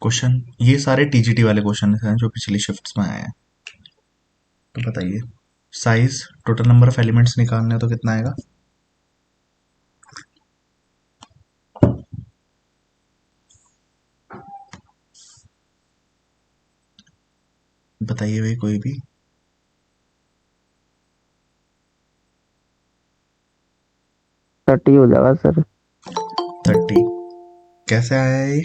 Question ये सारे TGT वाले क्वेश्चन हैं जो पिछली शिफ्ट्स में आए हैं। तो बताइए, size total number of elements निकालने हैं तो कितना आएगा? बताइए भाई कोई भी। 30 हो जाएगा सर। 30। कैसे आया है ये?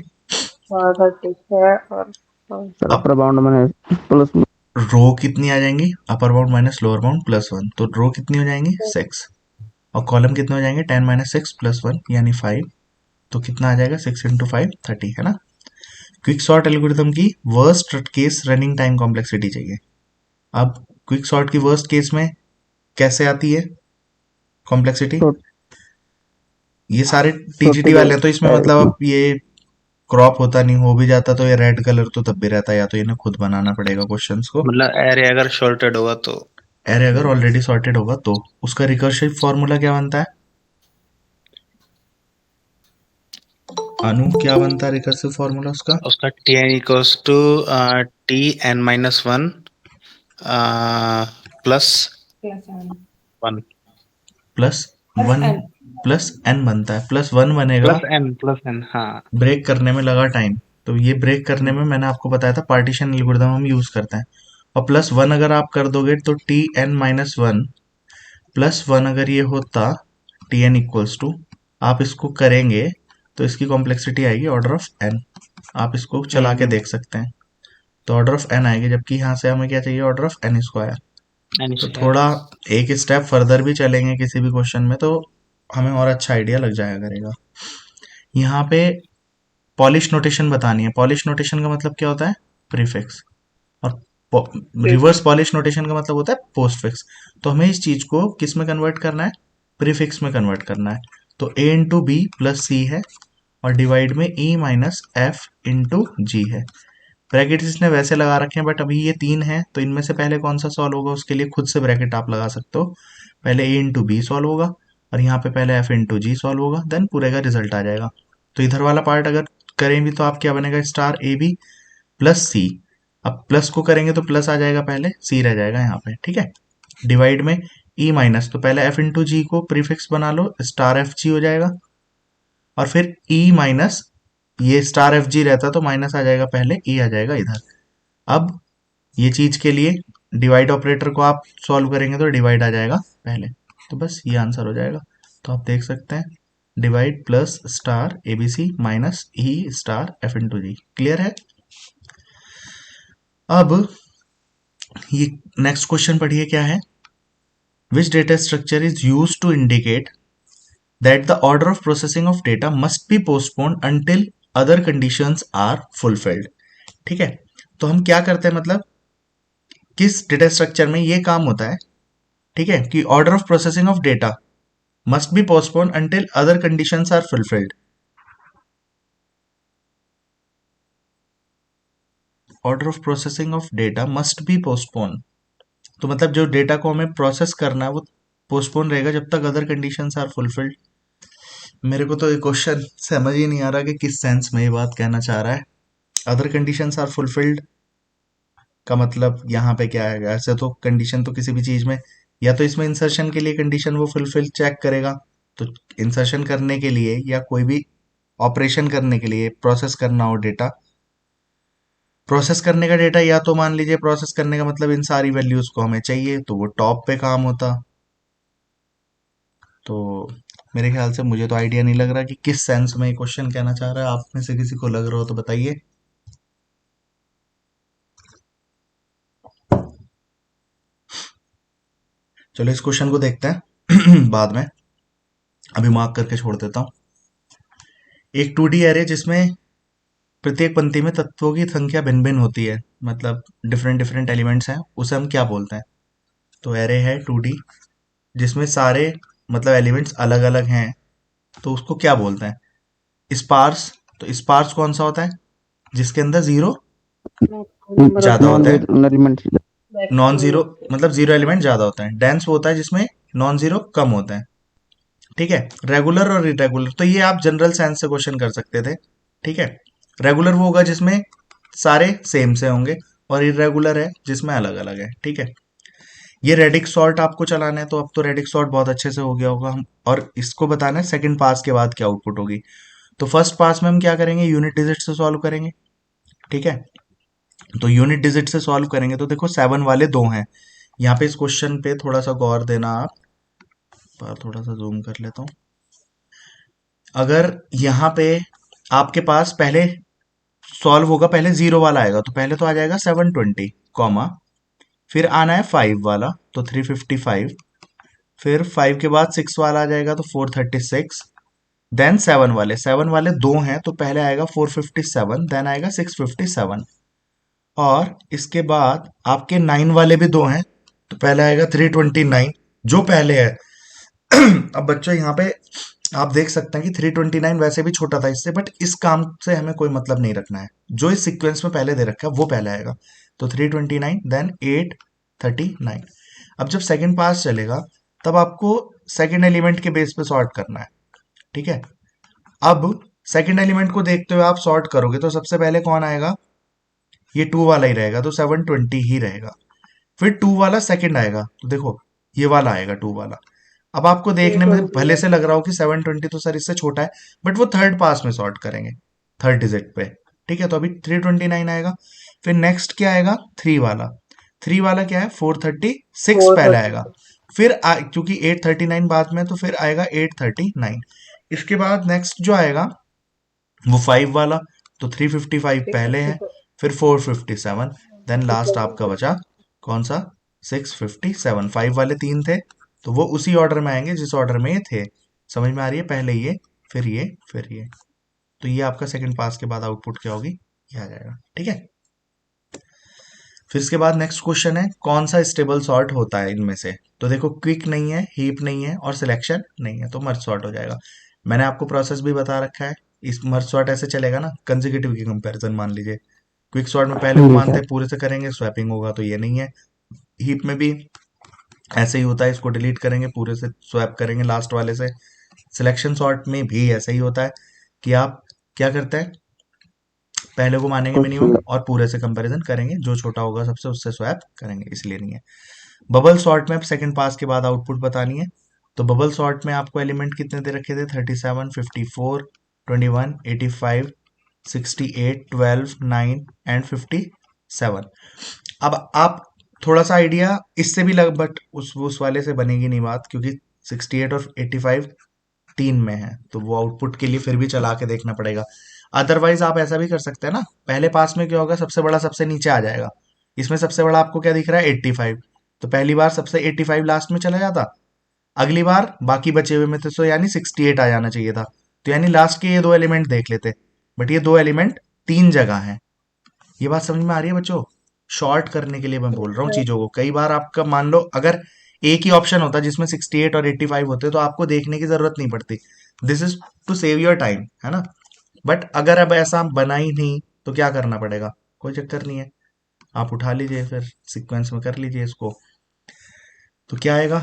और 36 है और सर अब अपर बाउंड मैंने प्लस रो कितनी आ जाएंगी? अपर bound minus lower bound plus 1, तो रो कितनी हो जाएंगी? 6। और कॉलम कितने हो जाएंगे? 10 माइनस 6 प्लस 1 यानी 5। तो कितना आ जाएगा? 6 इंटू 5 30, है ना। क्विक सॉर्ट एल्गोरिथम की worst case running time complexity चाहिए। अब क्विक सॉर्ट की वर्स्ट केस में कैसे आती है कॉम्प्लेक्सिटी? ये सारे टीजीटी छोटे जो वाले हैं तो इसमें है मतलब अब ये क्रॉप होता नहीं, हो भी जाता तो ये रेड कलर तो तब भी रहता, या तो इन्हें खुद बनाना पड़ेगा क्वेश्चंस को। मतलब एरे अगर शॉर्टेड होगा तो। एरे अगर ऑलरेडी सॉर्टेड होगा तो उसका रिकर्सिव फॉर्मूला क्या बनता है? अनु क्या बनता है रिकर्सिव फॉर्मूला उसका? उसका T N equals to T N minus one plus one plus one plus N बनता है, प्लस वन बनेगा प्लस एन हाँ। ब्रेक करने में लगा टाइम। तो ये ब्रेक करने में मैंने आपको बताया था पार्टीशन एल्गोरिथम हम यूज करते हैं। और प्लस वन अगर आप कर दोगे तो T N minus one plus one अगर ये होता टी एन इक्वल्स टू, आप इसको करेंगे तो इसकी कॉम्प्लेक्सिटी आएगी ऑर्डर ऑफ एन। आप इसको चला के देख सकते हैं, तो ऑर्डर ऑफ एन आएगी, जबकि यहाँ से हमें क्या चाहिए? Order of N square. N तो स्क्वायर। थोड़ा एक स्टेप फर्दर भी चलेंगे किसी भी क्वेश्चन में तो हमें और अच्छा आइडिया लग जाया करेगा। यहाँ पे पॉलिश नोटेशन बतानी है। पॉलिश नोटेशन का मतलब क्या होता है? प्रीफिक्स। और रिवर्स पॉलिश नोटेशन का मतलब होता है पोस्टफिक्स। तो हमें इस चीज को किस में कन्वर्ट करना है? प्रीफिक्स में कन्वर्ट करना है। तो ए इंटू बी प्लस सी है और डिवाइड में ई माइनस एफ इंटू जी है। ब्रैकेट इसने वैसे लगा रखे हैं बट अभी ये 3 है तो इनमें से पहले कौन सा सॉल्व होगा उसके लिए खुद से ब्रैकेट आप लगा सकते हो। पहले ए इंटू बी सॉल्व होगा और यहाँ पे पहले एफ इंटू जी सॉल्व होगा, देन पूरे का रिजल्ट आ जाएगा। तो इधर वाला पार्ट अगर करें भी तो आप क्या बनेगा? स्टार ए बी प्लस सी। अब प्लस को करेंगे तो प्लस आ जाएगा, पहले सी रह जाएगा यहाँ पे, ठीक है। डिवाइड में ई माइनस, तो पहले एफ इंटू जी को प्रीफिक्स बना लो, स्टार एफ जी हो जाएगा। और फिर ई माइनस, ये स्टार एफ जी रहता तो माइनस आ जाएगा, पहले ई आ जाएगा इधर। अब ये चीज के लिए डिवाइड ऑपरेटर को आप सॉल्व करेंगे तो डिवाइड आ जाएगा पहले। तो बस ये आंसर हो जाएगा। तो आप देख सकते हैं divide plus star A B C minus E star F into G. Clear है? अब ये नेक्स्ट क्वेश्चन पढ़िए क्या है। Which data structure is use to indicate that the order of processing of data must be postponed until other conditions are fulfilled. ठीक है, तो हम क्या करते हैं, मतलब किस डेटा स्ट्रक्चर में ये काम होता है, ठीक है, कि order of processing of data must be postponed until other conditions are fulfilled. Order of processing of data must be postpone, तो मतलब जो डेटा को हमें प्रोसेस करना है वो पोस्टपोन रहेगा जब तक अदर कंडीशंस आर फुलफिल्ड। मेरे को तो ये क्वेश्चन समझ ही नहीं आ रहा कि किस सेंस में ये बात कहना चाह रहा है। अदर कंडीशंस आर फुलफिल्ड का मतलब यहाँ पे क्या है? ऐसे तो कंडीशन तो किसी भी चीज में, या तो इसमें इंसर्शन के लिए कंडीशन वो फुलफिल चेक करेगा, तो इंसर्शन करने के लिए या कोई भी ऑपरेशन करने के लिए प्रोसेस करना हो डेटा, प्रोसेस करने का डेटा, या तो मान लीजिए प्रोसेस करने का मतलब इन सारी वैल्यूज को हमें चाहिए तो वो टॉप पे काम होता। तो मेरे ख्याल से मुझे तो आइडिया नहीं लग रहा कि किस सेंस में ये क्वेश्चन कहना चाह रहा है। आप में से किसी को लग रहा हो तो बताइए। चलो इस क्वेश्चन को देखते हैं बाद में, अभी मार्क करके छोड़ देता हूँ। एक 2D एरे जिसमें प्रत्येक पंक्ति में तत्वों की संख्या भिन्न भिन्न होती है, मतलब डिफरेंट डिफरेंट एलिमेंट्स हैं, उसे हम क्या बोलते हैं? तो एरे है 2D जिसमें सारे मतलब एलिमेंट्स अलग अलग हैं, तो उसको क्या बोलते हैं? स्पार्स। तो स्पार्स कौन सा होता है? जिसके अंदर जीरो ज्यादा नॉन होता है। Zero element. नॉन जीरो मतलब जीरो एलिमेंट ज्यादा होता है। डेंस वो होता है जिसमें नॉन जीरो कम होता है। ठीक है, रेगुलर और इरेगुलर, तो ये आप जनरल साइंस से क्वेश्चन कर सकते थे। ठीक है, रेगुलर वो होगा जिसमें सारे सेम से होंगे, और इरेगुलर है जिसमें अलग अलग है। ठीक है, ये रेडिक्स सॉर्ट आपको चलाना है, तो अब तो रेडिक्स सॉर्ट बहुत अच्छे से हो गया होगा हम, और इसको बताना है सेकंड पास के बाद क्या आउटपुट होगी। तो फर्स्ट पास में हम क्या करेंगे, यूनिट डिजिट से सॉल्व करेंगे। ठीक है, तो यूनिट डिजिट से सॉल्व करेंगे तो देखो 7 वाले दो हैं। यहाँ पे इस क्वेश्चन पे थोड़ा सा गौर देना आप, पर थोड़ा सा जूम कर लेता हूँ। अगर यहाँ पे आपके पास पहले सॉल्व होगा, पहले 0 वाला आएगा, तो पहले तो आ जाएगा 720 कॉमा, फिर आना है 5 वाला तो 355, फिर 5 के बाद 6 वाला आ जाएगा तो 436, देन 7 वाले दो हैं तो पहले आएगा 457, देन आएगा 657, और इसके बाद आपके 9 वाले भी दो हैं तो पहले आएगा 329 जो पहले है। अब बच्चों यहाँ पे आप देख सकते हैं कि 329 वैसे भी छोटा था इससे, बट इस काम से हमें कोई मतलब नहीं रखना है, जो इस सीक्वेंस में पहले दे रखा है वो पहले आएगा। तो 329 देन 839। अब जब सेकंड पास चलेगा तब आपको सेकंड एलिमेंट के बेस पे सॉर्ट करना है। ठीक है, अब सेकंड एलिमेंट को देखते हुए आप सॉर्ट करोगे तो सबसे पहले कौन आएगा, ये 2 वाला ही रहेगा तो 720 ही रहेगा। फिर 2 वाला सेकंड आएगा तो देखो ये वाला आएगा 2 वाला। अब आपको देखने में 320 भले से लग रहा हो कि 720 तो सर इससे छोटा है, बट वो थर्ड पास में सॉर्ट करेंगे, थर्ड डिजिट पे। ठीक है, तो अभी 329 आएगा। फिर नेक्स्ट क्या आएगा, 3 वाला। 3 वाला क्या है, 436 पहले आएगा, 436 फिर क्योंकि 839 बाद में तो फिर आएगा 839। इसके बाद नेक्स्ट जो आएगा वो 5 वाला, तो 355 पहले है, 655 फिर 457, देन लास्ट आपका 657 बचा कौन सा, 657। 5 वाले 3 थे तो वो उसी ऑर्डर में आएंगे जिस ऑर्डर में ये थे। समझ में आ रही है, पहले ये फिर ये फिर ये। तो ये आपका सेकंड पास के बाद आउटपुट क्या होगी, ये आ जाएगा। ठीक है, फिर इसके बाद नेक्स्ट क्वेश्चन है कौन सा स्टेबल सॉर्ट होता है इनमें से। तो देखो क्विक नहीं है, हीप नहीं है, और सिलेक्शन नहीं है, तो मर्ज सॉर्ट हो जाएगा। मैंने आपको प्रोसेस भी बता रखा है। इस मर्ज सॉर्ट ऐसे चलेगा ना, कंसेक्यूटिव की कंपैरिजन मान लीजिए। क्विक सॉर्ट में पहले को जी मानते सर। हैं पूरे से करेंगे, स्वैपिंग होगा तो ये नहीं है। हीप में भी ऐसे ही होता है, इसको डिलीट करेंगे पूरे से स्वैप करेंगे लास्ट वाले से। सिलेक्शन सॉर्ट में भी ऐसा ही होता है कि आप क्या करते हैं, पहले को मानेंगे कुछ मिनिमम और पूरे से कंपैरिजन करेंगे, जो छोटा होगा सबसे उससे स्वैप करेंगे, इसलिए नहीं है। बबल सॉर्ट में सेकंड पास के बाद आउटपुट बतानी है। तो बबल सॉर्ट में आपको एलिमेंट कितने दे रखे थे, 37, 54, 21, 85, 68, 12, 9 एंड 57। अब आप थोड़ा सा आइडिया इससे भी लग, बट उस वाले से बनेगी नहीं बात, क्योंकि 68 और 85 तीन में है, तो वो आउटपुट के लिए फिर भी चला के देखना पड़ेगा। अदरवाइज आप ऐसा भी कर सकते हैं ना, पहले पास में क्या होगा, सबसे बड़ा सबसे नीचे आ जाएगा। इसमें सबसे बड़ा आपको क्या दिख रहा है, 85, तो पहली बार सबसे 85 लास्ट में चला जाता, अगली बार बाकी बचे हुए में तो यानी 68 आ जाना चाहिए था। तो यानी लास्ट के ये दो एलिमेंट देख लेते, बट ये दो एलिमेंट तीन जगह हैं। ये बात समझ में आ रही है बच्चों, शॉर्ट करने के लिए मैं बोल रहा हूँ चीजों को। कई बार आपका मान लो अगर एक ही ऑप्शन होता जिसमें 68 और 85 होते तो आपको देखने की जरूरत नहीं पड़ती। This is to save your time, है ना। बट अगर अब ऐसा बना ही नहीं तो क्या करना पड़ेगा, कोई चक्कर नहीं है, आप उठा लीजिए फिर सीक्वेंस में कर लीजिए इसको। तो क्या आएगा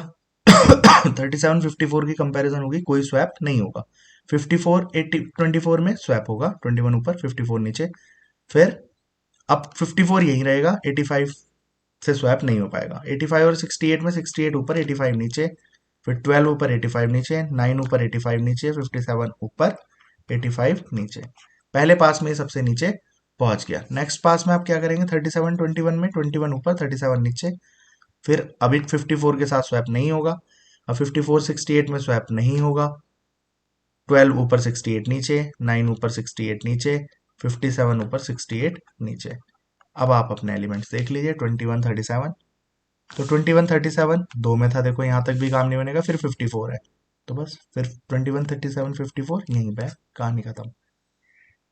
3754 की कंपैरिजन होगी, कोई स्वैप नहीं होगा। 54 80 24 में स्वैप होगा, 21 ऊपर 54 नीचे। फिर अब 54 यही रहेगा, 85 से स्वैप नहीं हो पाएगा। 85 और 68 में 68 ऊपर 85 नीचे, फिर 12 ऊपर 85 नीचे, 9 ऊपर 85 नीचे, 57 ऊपर 85 नीचे। पहले पास में सबसे नीचे पहुंच गया। नेक्स्ट पास में आप क्या करेंगे, 37 21 में 21 ऊपर 37 नीचे। फिर अभी 54 के साथ स्वैप नहीं होगा, अब 54 68 में स्वैप नहीं होगा। 12 ऊपर 68 नीचे, 9 ऊपर 68 नीचे, 57 ऊपर 68 नीचे। अब आप अपने एलिमेंट्स देख लीजिए, 21 37। तो 21 37 दो में था, देखो यहाँ तक भी काम नहीं बनेगा, फिर 54 है, तो बस फिर 21 37 54 यहीं पे है, कहानी खत्म।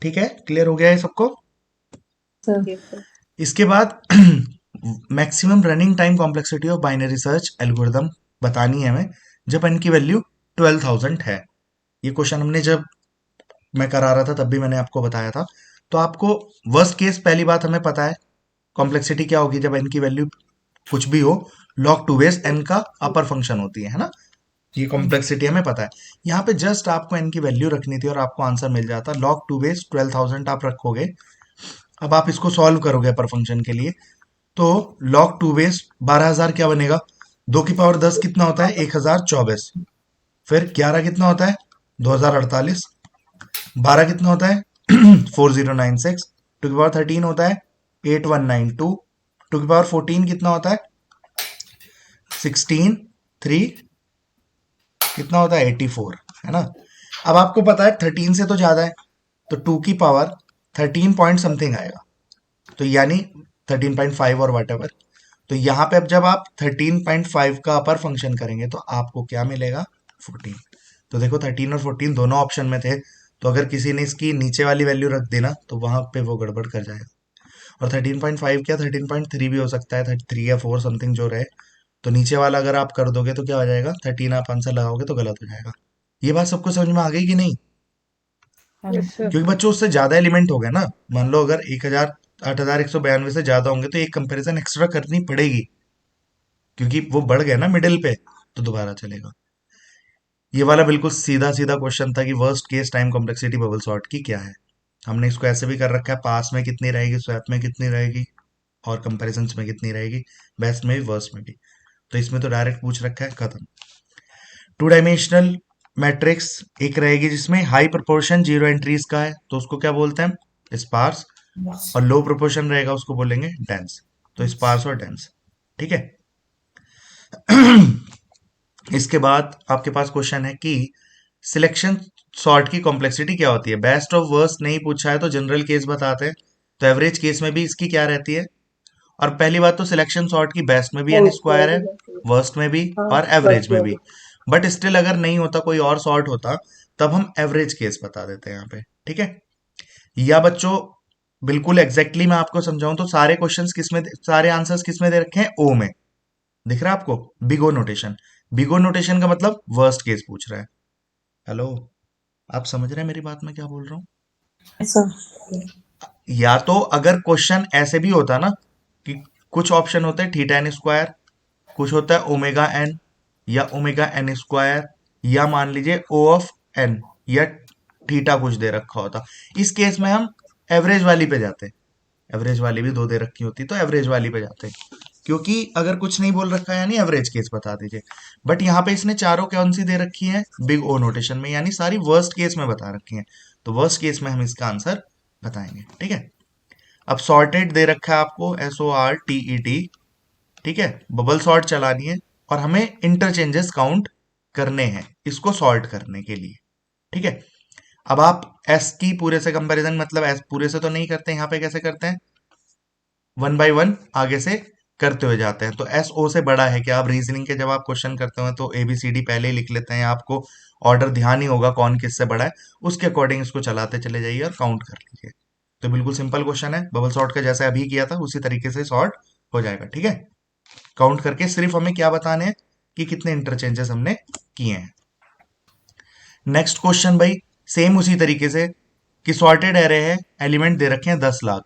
ठीक है, क्लियर हो गया है सबको। सर ये सर इसके बाद maximum running time complexity of binary search algorithm बतानी है हमें जब n की वैल्यू 12,000 है। ये क्वेश्चन हमने जब मैं करा रहा था तब भी मैंने आपको बताया था। तो आपको वर्स्ट केस पहली बात हमें पता है कॉम्प्लेक्सिटी क्या होगी जब n की वैल्यू कुछ भी हो, log 2 बेस n का अपर फंक्शन होती है ना। ये कॉम्प्लेक्सिटी हमें पता है। यहाँ पे जस्ट आपको n की वैल्यू रखनी थी और आपको आंसर मिल जाता। log 2 बेस 12,000 आप रखोगे। अब आप इसको सॉल्व करोगे अपर फंक्शन के लिए, तो log 2 बेस 12,000 क्या बनेगा, 2 की पावर 10 कितना होता है, 1024। फिर 11 कितना होता है, 2048। 12 कितना होता है 4096। 2 की पावर 13 होता है 8192। 2 की पावर 14 कितना होता है 16 3 कितना होता है 84, है ना। अब आपको पता है 13 से तो ज्यादा है, तो 2 की पावर 13 पॉइंट समथिंग आएगा, तो यानी 13.5 और वट एवर। तो यहाँ पे अब जब आप 13.5 का अपर फंक्शन करेंगे तो आपको क्या मिलेगा, 14। तो देखो 13 और 14 दोनों ऑप्शन में थे, तो अगर किसी ने इसकी नीचे वाली वैल्यू रख देना तो वहां पे वो गड़बड़ कर जाएगा। और 13.5 क्या 13.3 भी हो सकता है, 3 या 4 समथिंग जो रहे। तो नीचे वाला अगर आप कर दोगे तो क्या हो जाएगा, 13 आप आंसर लगाओगे तो गलत हो जाएगा। ये बात सबको समझ में आ गई कि नहीं? हाँ यस सर। क्योंकि बच्चों उससे ज्यादा एलिमेंट हो गए ना। मान लो अगर 8,192 से ज्यादा होंगे तो एक कंपैरिजन एक्स्ट्रा करनी पड़ेगी, क्योंकि वो बढ़ गए ना मिडिल पे, तो दोबारा चलेगा। ये वाला बिल्कुल सीधा सीधा क्वेश्चन था कि worst case time complexity bubble sort की क्या है। हमने इसको ऐसे भी कर रखा है, पास में कितनी रहेगी, स्वैप में कितनी रहेगी, और कंपेरिजन में कितनी रहेगी, बेस्ट में भी वर्स्ट में भी। तो इसमें तो डायरेक्ट पूछ रखा है, खत्म। 2 डायमेंशनल मैट्रिक्स एक रहेगी जिसमें हाई प्रोपोर्शन 0 एंट्रीज का है, तो उसको क्या बोलते हैं, स्पार्स। और लो प्रोपोर्शन रहेगा उसको बोलेंगे डेंस। तो स्पार्स और डेंस, ठीक है। इसके बाद आपके पास क्वेश्चन है कि सिलेक्शन सॉर्ट की कॉम्प्लेक्सिटी क्या होती है। बेस्ट और वर्स्ट नहीं पूछा है तो जनरल केस बताते हैं, तो एवरेज केस में भी इसकी क्या रहती है। और पहली बात तो सिलेक्शन सॉर्ट की बेस्ट में भी एन होल स्क्वायर स्क्वायर है, हो जाती है। वर्स्ट में भी हाँ, और एवरेज फर्स्ट में में भी। भी। बट स्टिल अगर नहीं होता, कोई और सॉर्ट होता, तब हम एवरेज केस बता देते हैं यहाँ पे, ठीक है। या बच्चों बिल्कुल एग्जैक्टली मैं आपको समझाऊं तो सारे क्वेश्चंस किस में, सारे आंसर्स किस में दे रखे हैं, ओ में। दिख रहा है आपको, big O notation. Big O notation का मतलब वर्स्ट केस पूछ रहा है। हेलो, आप समझ रहे हैं मेरी बात, मैं क्या बोल रहा हूँ? ऐसा। या तो अगर क्वेश्चन ऐसे भी होता ना कि कुछ ऑप्शन होते हैं थीटा एन स्क्वायर, कुछ होता है ओमेगा एन या ओमेगा एन स्क्वायर, या मान लीजिए ओ ऑफ एन, या थीटा कुछ दे रखा होता। इस केस में हम एवरेज वाली पे जाते हैं। एवरेज वाली भी दो दे रखी होती तो एवरेज वाली पे जाते हैं, क्योंकि अगर कुछ नहीं बोल रखा है यानी एवरेज केस बता दीजिए। बट यहाँ पे इसने चारों कौन सी दे रखी है, बिग ओ नोटेशन में, यानी सारी वर्स्ट केस में बता रखी है। तो वर्स्ट केस में हम इसका आंसर बताएंगे, ठीक है। अब सॉर्टेड दे रखा है आपको, SORTED, ठीक है। बबल सॉर्ट चलानी है और हमें इंटरचेंजेस काउंट करने हैं इसको सॉर्ट करने के लिए, ठीक है। अब आप एस की पूरे से कंपैरिजन, मतलब एस पूरे से तो नहीं करते, यहाँ पे कैसे करते हैं, 1 बाय 1 आगे से करते हुए जाते हैं। तो एस ओ से बड़ा है क्या, आप रीजनिंग के जब आप क्वेश्चन करते हो तो ABCD पहले ही लिख लेते हैं, आपको ऑर्डर ध्यान ही होगा कौन किससे बड़ा है, उसके अकॉर्डिंग इसको चलाते चले जाइए और काउंट कर लीजिए। तो बिल्कुल सिंपल क्वेश्चन है, बबल सॉर्ट का जैसे अभी किया था उसी तरीके से सॉर्ट हो जाएगा, ठीक है। काउंट करके सिर्फ हमें क्या बताने हैं कि कितने इंटरचेंजेस हमने किए हैं। नेक्स्ट क्वेश्चन भाई सेम उसी तरीके से कि सॉर्टेड एरे है, एलिमेंट दे रखे हैं 10 लाख,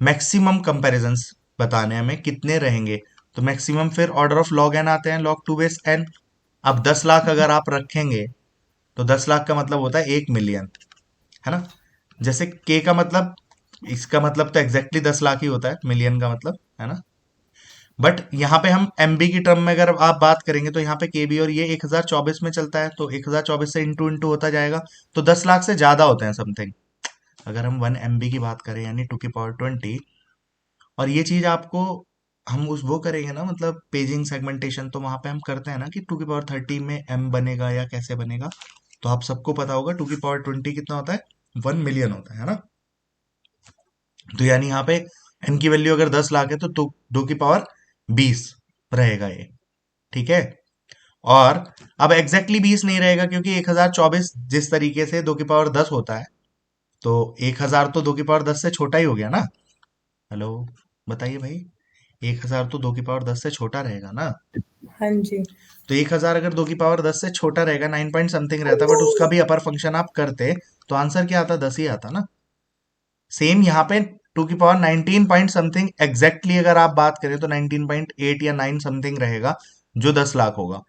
मैक्सिमम कंपैरिजंस बताने हैं हमें कितने रहेंगे। तो मैक्सिमम फिर ऑर्डर ऑफ लॉग एन आते हैं, log 2 बेस एन। अब 10 लाख अगर आप रखेंगे तो 10 लाख का मतलब होता है 1 मिलियन, है ना। जैसे के का मतलब, इसका मतलब तो एग्जैक्टली 10 लाख ही होता है, मिलियन का मतलब, है ना। बट यहाँ पे हम एमबी की टर्म में अगर आप बात करेंगे तो यहाँ पे केबी और ये 1024 में चलता है, तो 1024 से इंटू इंटू होता जाएगा, तो 10 लाख से ज्यादा होते हैं समथिंग। अगर हम 1 MB की बात करें यानी 2 की पावर 20, और ये चीज आपको हम उस वो करेंगे ना, मतलब पेजिंग सेगमेंटेशन, तो वहां पे हम करते हैं ना कि 2 की पावर 30 में M बनेगा या कैसे बनेगा। तो आप सबको पता होगा 2 की पावर 20 कितना होता है, 1 मिलियन होता है ना। तो यानी यहाँ पे एन की वैल्यू अगर 10 लाख है तो 2 की पावर 20 रहेगा ये, ठीक है। और अब एग्जैक्टली 20 नहीं रहेगा, क्योंकि 1024 जिस तरीके से 2 की पावर 10 होता है, तो 1000 तो 2 की पावर 10 से छोटा ही हो गया ना। हेलो, बताइए भाई, 1000 तो 2 की पावर 10 से छोटा रहेगा ना। हाँ जी। तो 1000 अगर 2 की पावर 10 से छोटा रहेगा, 9 पॉइंट समथिंग रहता, बट उसका भी अपर फंक्शन आप करते तो आंसर क्या आता, 10 ही आता ना। सेम यहाँ पे 2 की पावर 19 पॉइंट समथिंग एग्जैक्टली अगर आप बात करें तो 19.8 या 9 समथिंग रहेगा, जो 10 लाख होगा।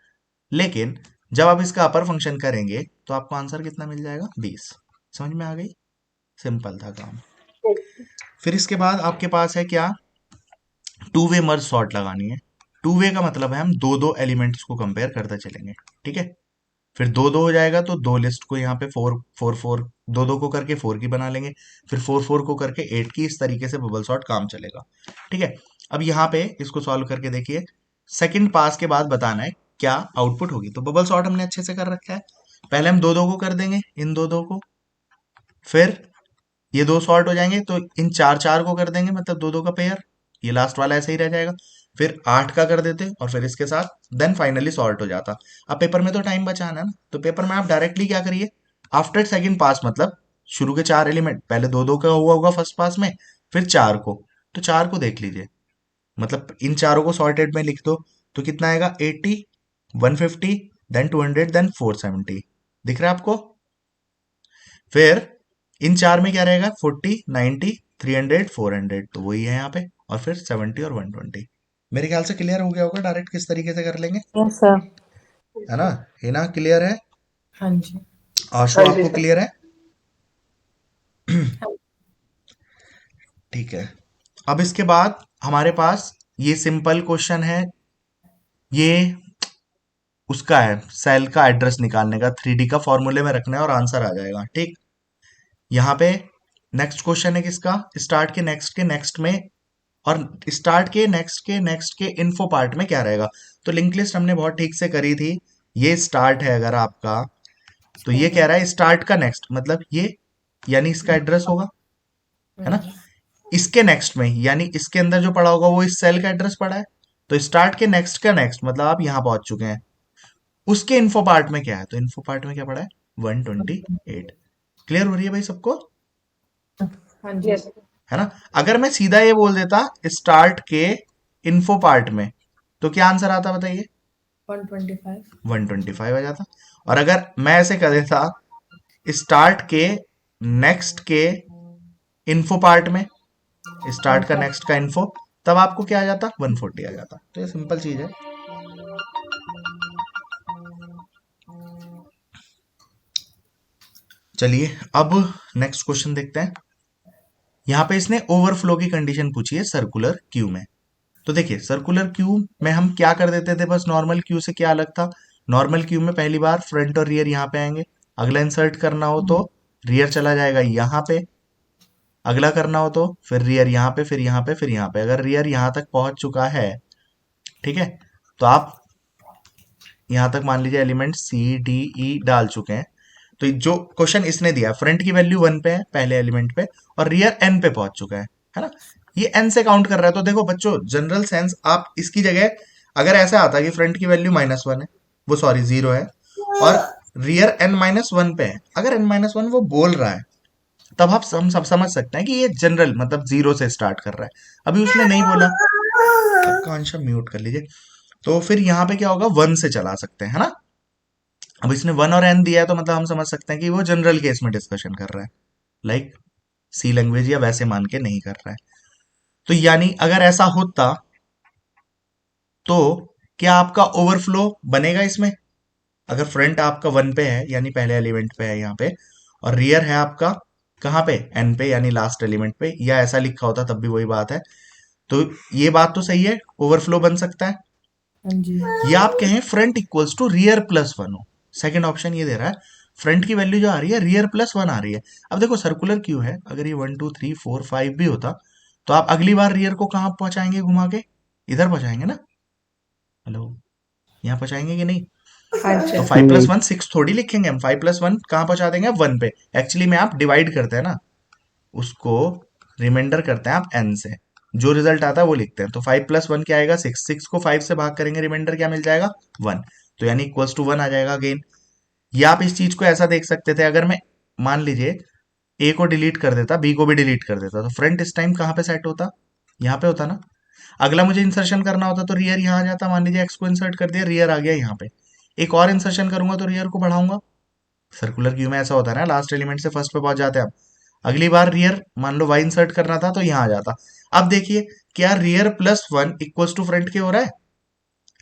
लेकिन जब आप इसका अपर फंक्शन करेंगे तो आपको आंसर कितना मिल जाएगा, 20। समझ में आ गई? सिंपल था काम। फिर इसके बाद आपके पास है क्या, टू वे मर्ज सॉर्ट लगानी है। टू वे का मतलब है हम दो दो एलिमेंट्स को कंपेयर करते चलेंगे, ठीक है। फिर दो दो हो जाएगा तो दो लिस्ट को यहाँ पे फोर फोर फोर, दो दो को करके फोर की बना लेंगे, फिर फोर फोर को करके एट की, इस तरीके से बबल सॉर्ट काम चलेगा, ठीक है। अब यहाँ पे इसको सॉल्व करके देखिए, सेकंड पास के बाद बताना है क्या आउटपुट होगी। तो बबल सॉर्ट हमने अच्छे से कर रखा है। पहले हम दो दो को कर देंगे, इन दो दो को, फिर ये दो सॉर्ट हो जाएंगे तो इन चार चार को कर देंगे, मतलब दो दो का पेयर, ये लास्ट वाला ऐसे ही रह जाएगा। फिर 8 का कर देते और फिर इसके साथ देन फाइनली सॉर्ट हो जाता। अब पेपर में तो टाइम बचाना है ना, तो पेपर में आप डायरेक्टली क्या करिए, आफ्टर सेकंड पास, मतलब शुरू के 4 एलिमेंट पहले दो दो का हुआ होगा फर्स्ट पास में, फिर 4 को, तो 4 को देख लीजिए, मतलब इन चारों को सॉर्टेड में लिख दो तो कितना आएगा, 80, 150, देन 200, देन 470। दिख रहा है आपको? फिर इन चार में क्या रहेगा, 40, 90, 300, 400, तो वही है यहाँ पे, और फिर 70 और 120। मेरे ख्याल से क्लियर हो गया होगा डायरेक्ट किस तरीके से कर लेंगे, यस सर। है ना? हिना क्लियर है? हाँ जी। आशु आपको क्लियर है? ठीक है। अब इसके बाद हमारे पास ये सिंपल क्वेश्चन है, ये उसका है सेल का एड्रेस निकालने का, 3D का फॉर्मूले में रखना है और आंसर आ जाएगा, ठीक। यहाँ पे नेक्स्ट क्वेश्चन है किसका, स्टार्ट के नेक्स्ट में, और स्टार्ट के नेक्स्ट के इन्फो पार्ट में क्या रहेगा। तो लिंक लिस्ट हमने बहुत ठीक से करी थी। ये स्टार्ट है अगर आपका, तो ये कह रहा है स्टार्ट का नेक्स्ट, मतलब ये यानी इसका एड्रेस होगा, है ना। इसके नेक्स्ट में यानी इसके अंदर जो पड़ा होगा वो इस सेल का एड्रेस पड़ा है, तो स्टार्ट के नेक्स्ट का नेक्स्ट मतलब आप यहां पहुंच चुके हैं। उसके इन्फो पार्ट में क्या है, तो इन्फो पार्ट में क्या पड़ा है, 128। क्लियर हो रही है भाई सबको? हाँ जी। है ना। अगर मैं सीधा ये बोल देता स्टार्ट के इन्फो पार्ट में, तो क्या आंसर आता बताइए, 125। 125 आ जाता। और अगर मैं ऐसे कर देता स्टार्ट के नेक्स्ट के इन्फो पार्ट में, स्टार्ट का नेक्स्ट का इन्फो, तब आपको क्या आ जाता, 140 आ जाता। तो ये सिंपल चीज है। चलिए अब नेक्स्ट क्वेश्चन देखते हैं। यहां पे इसने ओवरफ्लो की कंडीशन पूछी है सर्कुलर क्यू में। तो देखिए सर्कुलर क्यू में हम क्या कर देते थे, बस नॉर्मल क्यू से क्या अलग था, नॉर्मल क्यू में पहली बार फ्रंट और रियर यहाँ पे आएंगे, अगला इंसर्ट करना हो तो रियर चला जाएगा यहाँ पे, अगला करना हो तो फिर रियर यहाँ पे, फिर यहाँ पे, फिर यहाँ पे। अगर रियर यहाँ तक पहुंच चुका है, ठीक है, तो आप यहाँ तक मान लीजिए एलिमेंट सी डी ई डाल चुके हैं। तो जो क्वेश्चन इसने दिया, फ्रंट की वैल्यू 1 पे है पहले एलिमेंट पे, और रियर n पे पहुंच चुका है ना। ये n से काउंट कर रहा है। तो देखो बच्चों, जनरल सेंस आप इसकी जगह अगर ऐसा आता कि फ्रंट की वैल्यू -1 है, वो सॉरी 0 है, और रियर n-1 पे है, अगर n-1 वो बोल रहा है, तब आप हम सब समझ सकते हैं कि ये जनरल मतलब 0 से स्टार्ट कर रहा है। अभी उसने नहीं बोला, कांशा म्यूट कर लीजिए। तो फिर यहाँ पे क्या होगा, 1 से चला सकते हैं, है ना। अब इसने 1 और n दिया है, तो मतलब हम समझ सकते हैं कि वो जनरल केस में डिस्कशन कर रहा है, लाइक सी लैंग्वेज या वैसे मान के नहीं कर रहा है। तो यानी अगर ऐसा होता तो क्या आपका ओवरफ्लो बनेगा इसमें, अगर फ्रंट आपका 1 पे है यानी पहले एलिमेंट पे है यहाँ पे, और रियर है आपका कहाँ पे, n पे यानी लास्ट एलिमेंट पे, या ऐसा लिखा होता तब भी वही बात है। तो ये बात तो सही है, ओवरफ्लो बन सकता है। हाँ जी। ये आप कहें फ्रंट इक्वल्स टू रियर +1 हो, सेकंड ऑप्शन ये दे रहा है, फ्रंट की वैल्यू जो आ रही है रियर +1 आ रही है। अब देखो सर्कुलर क्यू है, अगर ये 1 2 3 4 5 भी होता, तो आप अगली बार रियर को कहाँ पहुंचाएंगे, घुमा के इधर पहुंचाएंगे ना। हेलो, यहाँ पहुंचाएंगे कि नहीं? हाँ तो जी। 5 + 1 6 थोड़ी लिखेंगे हम, 5 + 1 कहाँ पहुंचा देंगे, 1 पे। एक्चुअली में आप डिवाइड करते हैं ना, उसको रिमाइंडर करते हैं आप n से, जो रिजल्ट आता है वो लिखते हैं। तो 5 + 1 क्या आएगा, 6, 6 को 5 से भाग करेंगे, रिमाइंडर क्या मिल जाएगा, 1, तो यानी इक्वल्स टू 1 आ जाएगा अगेन। या आप इस चीज को ऐसा देख सकते थे, अगर मैं मान लीजिए ए को डिलीट कर देता, बी को भी डिलीट कर देता, तो फ्रंट इस टाइम कहाँ पे सेट होता, यहाँ पे होता ना। अगला मुझे इंसर्शन करना होता तो रियर यहाँ आ जाता, मान लीजिए एक्स को इंसर्ट कर दिया, रियर आ गया यहाँ पे, एक और इंसर्शन करूंगा तो रियर को बढ़ाऊंगा। सर्कुलर क्यू में ऐसा होता है ना, लास्ट एलिमेंट से फर्स्ट पे पहुंच जाते हैं आप। अगली बार रियर मान लो वाई इंसर्ट करना था तो यहाँ आ जाता। अब देखिए क्या रियर +1 इक्वल्स टू फ्रंट के हो रहा है,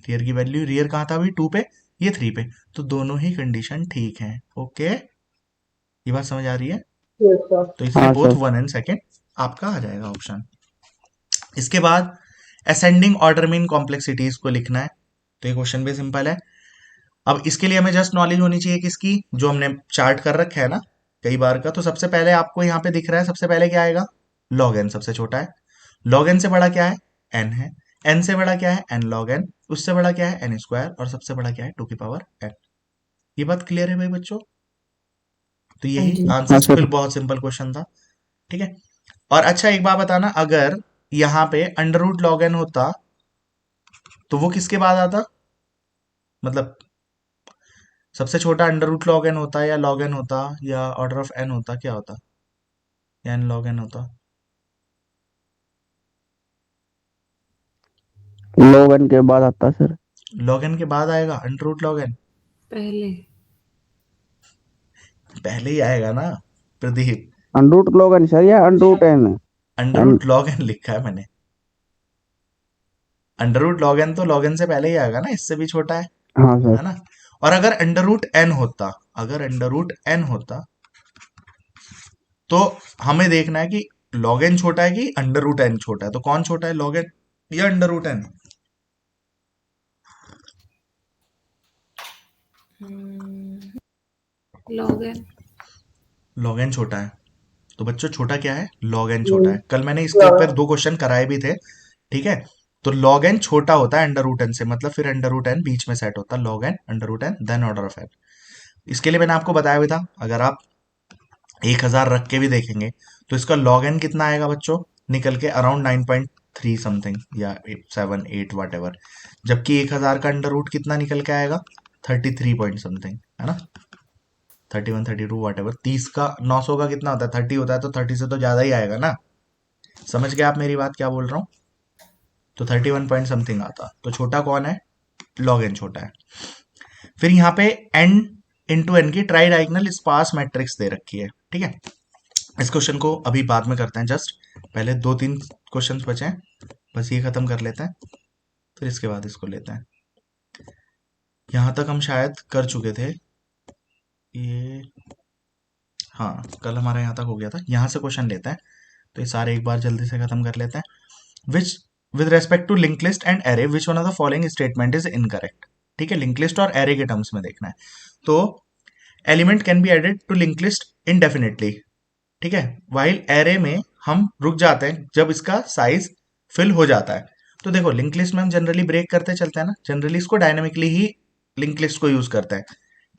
रियर की वैल्यू, रियर कहाँ था अभी 2 पे, ये 3 पे, तो दोनों ही कंडीशन ठीक है। ओके, ये बात समझ आ रही है? तो इसलिए हाँ बोथ सर। 1 एंड सेकेंड आपका आ जाएगा ऑप्शन। इसके बाद असेंडिंग ऑर्डर में इन कॉम्प्लेक्सिटीज को लिखना है, तो ये क्वेश्चन भी सिंपल है। अब इसके लिए हमें जस्ट नॉलेज होनी चाहिए किसकी, जो हमने चार्ट कर रखा है ना कई बार का। तो सबसे पहले आपको यहाँ पे दिख रहा है, सबसे पहले क्या आएगा, लॉग एन सबसे छोटा है। लॉग एन से बड़ा क्या है, एन है। एन से बड़ा क्या है, एन लॉग एन। उससे बड़ा क्या है, एन स्क्वायर। और सबसे बड़ा क्या है, टू की पावर एन। ये बात क्लियर है भाई बच्चों? तो हाँ यही जी। आंसर, हाँ सर। बहुत सिंपल क्वेश्चन था। ठीक है। और अच्छा एक बात बताना, अगर यहाँ पे अंडर रूट लॉग एन होता तो वो किसके बाद आता, मतलब सबसे छोटा अंडर रूट लॉग एन होता, या लॉग एन होता, या ऑर्डर ऑफ एन होता, क्या होता, या एन लॉग एन होता? लॉग एन के बाद आता सर। लॉग एन के बाद आएगा अंडर रूट लॉग एन? पहले। पहले ही आएगा ना Pradeep. Under root log N sir या under root N? Under N. Root log N लिखा है मैंने। अंडर रूट लॉग एन तो लॉग एन से पहले ही आएगा ना, इससे भी छोटा हाँ सर। है ना। और अगर अंडर रूट एन होता, अगर अंडर रूट एन होता, तो हमें देखना है कि लॉग एन छोटा है कि अंडर रूट एन छोटा है। तो कौन छोटा है, लॉग एन या under root N? Log N. Log N छोटा है। तो बच्चों छोटा क्या है, लॉग एन छोटा है। कल मैंने इसके ऊपर 2 क्वेश्चन कराए भी थे। ठीक है। तो log n छोटा होता है अंडर रूट एन से, मतलब फिर अंडर रूट एन बीच में सेट होता है, log n under root N then order of N. इसके लिए मैंने आपको बताया भी था, अगर आप 1000 रख के भी देखेंगे तो इसका log n कितना आएगा बच्चों, निकल के अराउंड 9.3 समथिंग, या 7 8 वट एवर। जबकि 1000 का अंडर रूट कितना निकल के आएगा, 33 पॉइंट समथिंग, है ना। 31 32 वट एवर। 30 का 900 का कितना होता है, 30 होता है, तो 30 से तो ज्यादा ही आएगा ना। समझ गए आप मेरी बात क्या बोल रहा हूँ? तो 31 पॉइंट समथिंग आता। तो छोटा कौन है, लॉग एन छोटा है। फिर यहाँ पे एन इंटू एन की ट्राई डायगोनल स्पार्स मैट्रिक्स दे रखी है। ठीक है। इस क्वेश्चन को अभी बाद में करते हैं, जस्ट पहले 2-3 क्वेश्चन बचे हैं, बस ये खत्म कर लेते हैं, फिर इसके बाद इसको लेते हैं। यहां तक हम शायद कर चुके थे ये, हाँ कल हमारा यहाँ तक हो गया था। यहाँ से क्वेश्चन लेते हैं, तो ये सारे एक बार जल्दी से खत्म कर लेते हैं। Which with respect to link list and array which one of the following statement is incorrect. ठीक है, लिंक लिस्ट और एरे के टर्म्स में देखना है। तो element can be added to link list indefinitely. ठीक है, वाइल एरे में हम रुक जाते हैं जब इसका साइज फिल हो जाता है। तो देखो लिंक लिस्ट में हम जनरली ब्रेक करते चलते हैं ना, जनरली इसको डायनामिकली ही लिंक लिस्ट को यूज करते हैं।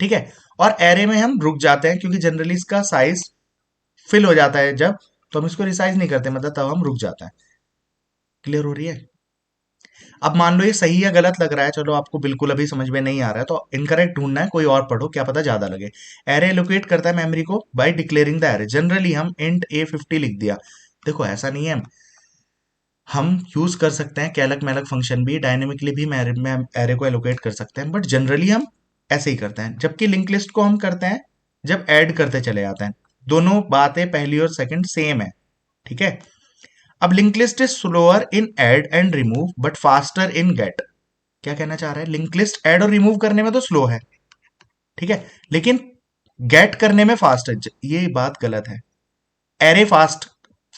ठीक है। और एरे में हम रुक जाते हैं क्योंकि जनरली इसका साइज फिल हो जाता है जब, तो हम इसको रिसाइज नहीं करते, मतलब तब हम रुक जाता है। क्लियर हो रही है? अब मान लो ये सही या गलत लग रहा है, चलो आपको बिल्कुल अभी समझ में नहीं आ रहा है तो इनकरेक्ट ढूंढना है, कोई और पढ़ो, क्या पता ज्यादा लगे। एरे एलोकेट करता है मेमोरी को by declaring the array. Generally हम इंट A50 लिख दिया। देखो ऐसा नहीं है, हम यूज कर सकते हैं कैलक मैलक फंक्शन भी, डायनेमिकली भी एरे को एलोकेट कर सकते हैं, बट जनरली हम ऐसे ही करते हैं। जबकि लिंक लिस्ट को हम करते हैं जब ऐड करते चले जाते हैं। दोनों बातें पहली और सेकंड सेम है। ठीक है। अब link list is slower in add and remove but faster in get. क्या कहना चाह रहा है, लिंक लिस्ट ऐड और रिमूव करने में तो स्लो है, ठीक है, लेकिन गेट करने में फास्ट है। ये बात गलत है। एरे फास्ट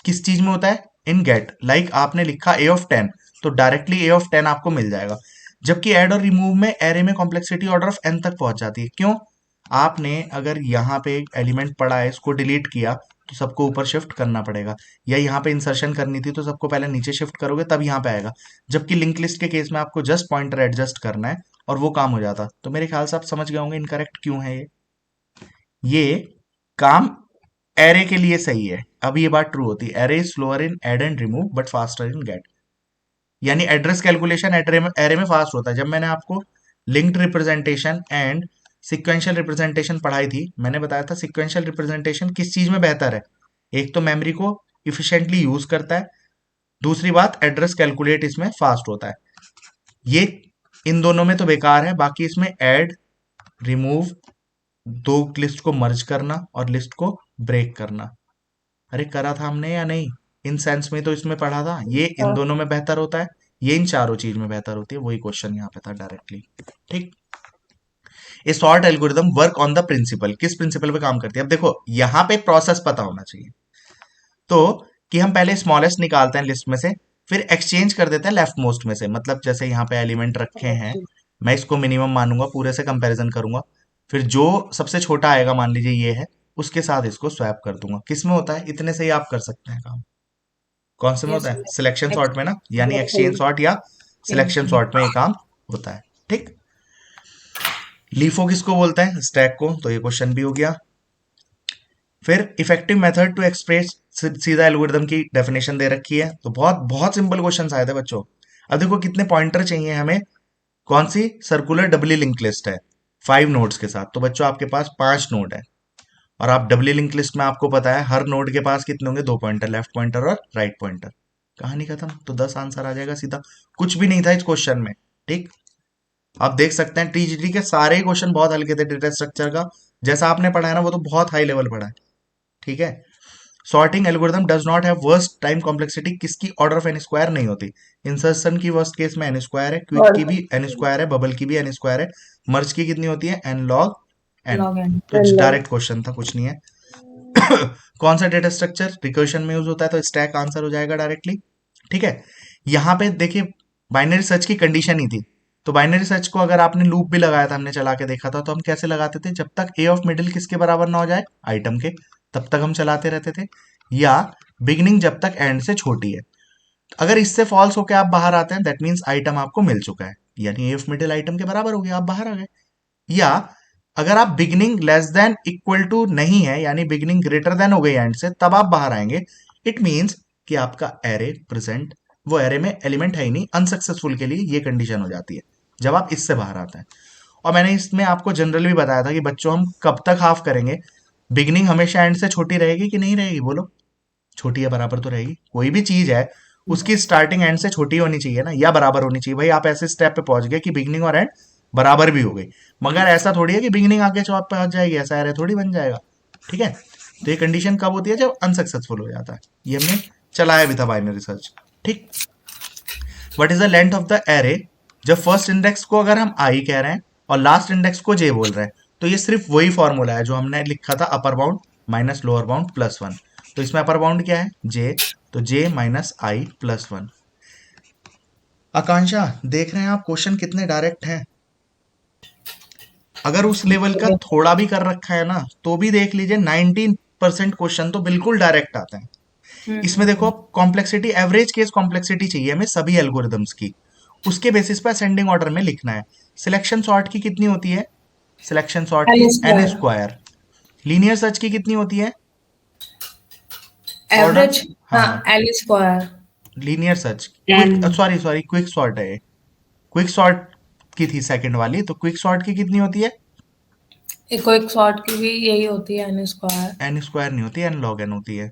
किस चीज में होता है, इन गेट। लाइक आपने लिखा A10 तो डायरेक्टली A10 आपको मिल जाएगा। जबकि ऐड और रिमूव में एरे में कॉम्प्लेक्सिटी ऑर्डर ऑफ n तक पहुंच जाती है। क्यों, आपने अगर यहाँ पे एक एलिमेंट पड़ा है, इसको डिलीट किया तो सबको ऊपर शिफ्ट करना पड़ेगा, या यहाँ पे इंसर्शन करनी थी तो सबको पहले नीचे शिफ्ट करोगे तब यहाँ पे आएगा। जबकि लिंक लिस्ट के केस में आपको जस्ट पॉइंटर एडजस्ट करना है और वो काम हो जाता। तो मेरे ख्याल से आप समझ गए होंगे इनकरेक्ट क्यों है ये काम एरे के लिए सही है। अब ये बात ट्रू होती है, array is slower in add and remove but faster in get. यानी एड्रेस कैलकुलेशन एरे में फास्ट होता है। जब मैंने आपको linked representation and sequential representation पढ़ाई थी, मैंने बताया था सिक्वेंशियल रिप्रेजेंटेशन किस चीज में बेहतर है, एक तो मेमोरी को इफिशिएंटली यूज करता है, दूसरी बात एड्रेस कैलकुलेट इसमें फास्ट होता है। ये इन दोनों में तो बेकार है, बाकी इसमें ऐड रिमूव, दो लिस्ट को मर्ज करना और लिस्ट को ब्रेक करना, अरे करा था हमने या नहीं, इन सेंस में तो इसमें पढ़ा था। ये इन दोनों में बेहतर होता है, ये इन चारों चीज में बेहतर होती है। वही क्वेश्चन यहाँ पे था डायरेक्टली। ठीक। A sort algorithm work on the principle, किस प्रिंसिपल पे काम करती है? अब देखो यहां पे प्रोसेस पता होना चाहिए, तो कि हम पहले स्मॉलेस्ट निकालते हैं लिस्ट में से, फिर एक्सचेंज कर देते हैं लेफ्ट मोस्ट में से, मतलब जैसे यहाँ पे एलिमेंट रखे हैं, मैं इसको मिनिमम मानूंगा, पूरे से कंपैरिजन करूंगा, फिर जो सबसे छोटा आएगा मान लीजिए ये है, उसके साथ इसको स्वैप कर दूंगा। किस में होता है? इतने से ही आप कर सकते हैं काम। कौन से में यस होता है? सिलेक्शन सॉर्ट में ना, यानी एक्सचेंज एक्सचेंज सॉर्ट या सिलेक्शन सॉर्ट में ये काम होता है। ठीक, लीफो किसको बोलते हैं? स्टैक को, तो ये क्वेश्चन भी हो गया। फिर इफेक्टिव मेथड टू एक्सप्रेस, सीधा एल्गोरिदम की डेफिनेशन दे रखी है, तो बहुत बहुत सिंपल क्वेश्चन आए थे बच्चों। अब देखो कितने पॉइंटर चाहिए हमें, कौन सी? सर्कुलर डबली लिंक लिस्ट है 5 नोड्स के साथ, तो बच्चों आपके पास 5 नोड है, और आप डबली लिंक लिस्ट में आपको पता है हर नोड के पास कितने होंगे? 2 पॉइंटर, लेफ्ट पॉइंटर और राइट पॉइंटर। कहानी खत्म, तो 10 आंसर आ जाएगा सीधा, कुछ भी नहीं था इस क्वेश्चन में। ठीक, आप देख सकते हैं टीजीटी के सारे क्वेश्चन बहुत हल्के थे, डेटा स्ट्रक्चर का जैसा आपने पढ़ा है ना वो तो बहुत हाई लेवल पढ़ा है। ठीक है, sorting algorithm does not have worst time complexity, किसकी? ऑर्डर ऑफ एन स्क्वायर नहीं होती। इंसर्शन की वर्स्ट केस में एन स्क्वायर है, क्विक की भी एन स्क्वायर है, बबल की भी एन स्क्वायर है, मर्ज की कितनी होती है? N log N. Log N. तो डायरेक्ट क्वेश्चन था, कुछ नहीं है। कौन सा डेटा स्ट्रक्चर रिकर्शन में यूज होता है? तो स्टैक आंसर हो जाएगा डायरेक्टली। ठीक है, यहां पे देखिए बाइनरी सर्च की कंडीशन ही थी, तो बाइनरी सर्च को अगर आपने लूप भी लगाया था, हमने चला के देखा था, तो हम कैसे लगाते थे? जब तक ए ऑफ मिडिल किसके बराबर ना हो जाए? आइटम के, तब तक हम चलाते रहते थे, या बिगनिंग जब तक एंड से छोटी है। अगर इससे फॉल्स होकर आप बाहर आते हैं, दैट मीन्स आइटम आपको मिल चुका है, यानी ए ऑफ मिडिल आइटम के बराबर हो गया, आप बाहर आ गए। या अगर आप beginning less than equal to नहीं है, यानी बिगनिंग ग्रेटर देन हो गई एंड से, तब आप बाहर आएंगे। इट मीन्स कि आपका एरे प्रेजेंट, वो एरे में एलिमेंट है ही नहीं, अनसक्सेसफुल के लिए ये कंडीशन हो जाती है जब आप इससे बाहर आते हैं। और मैंने इसमें आपको जनरल भी बताया था कि बच्चों हम कब तक हाफ करेंगे, बिगनिंग हमेशा एंड से छोटी रहेगी कि नहीं रहेगी? बोलो, छोटी या बराबर तो रहेगी। कोई भी चीज है उसकी स्टार्टिंग एंड से छोटी होनी चाहिए ना, या बराबर होनी चाहिए। भाई आप ऐसे स्टेप पे पहुंच गए कि बिगनिंग और एंड बराबर भी हो गई, मगर ऐसा थोड़ी है कि बिगनिंग आगे चौप पहुंच जाएगी, ऐसा एरे थोड़ी बन जाएगा। ठीक है, तो ये कंडीशन कब होती है? जब अनसक्सेसफुल हो जाता है। ये हमने चलाया भी था बाइनरी सर्च। ठीक, what is the length of the array? जब फर्स्ट इंडेक्स को अगर हम आई कह रहे हैं और लास्ट इंडेक्स को जे बोल रहे हैं, तो ये सिर्फ वही फॉर्मूला है जो हमने लिखा था, अपर bound minus lower bound plus 1। तो इसमें अपर बाउंड क्या है? जे, तो जे माइनस आई प्लस 1। आकांक्षा, देख रहे हैं आप क्वेश्चन कितने डायरेक्ट हैं? अगर उस लेवल का थोड़ा भी कर रखा है ना, तो भी देख लीजिए 19% क्वेश्चन तो बिल्कुल डायरेक्ट आते हैं। इसमें देखो कॉम्प्लेक्सिटी, एवरेज केस कॉम्प्लेक्सिटी चाहिए हमें सभी एल्गोरिदम्स की, उसके बेसिस पर असेंडिंग ऑर्डर में लिखना है। सिलेक्शन सॉर्ट की कितनी होती है? सिलेक्शन सॉर्ट की एन स्क्वायर। लीनियर सर्च की कितनी होती है? एवरेज, हाँ, हाँ, L square. Linear search, quick, sorry quick sort है, क्विक सॉर्ट की थी सेकंड वाली, तो क्विक सॉर्ट की कितनी होती है? क्विक सॉर्ट की भी यही होती है, एन स्क्वायर। एन स्क्वायर नहीं होती, एन लॉग एन होती है।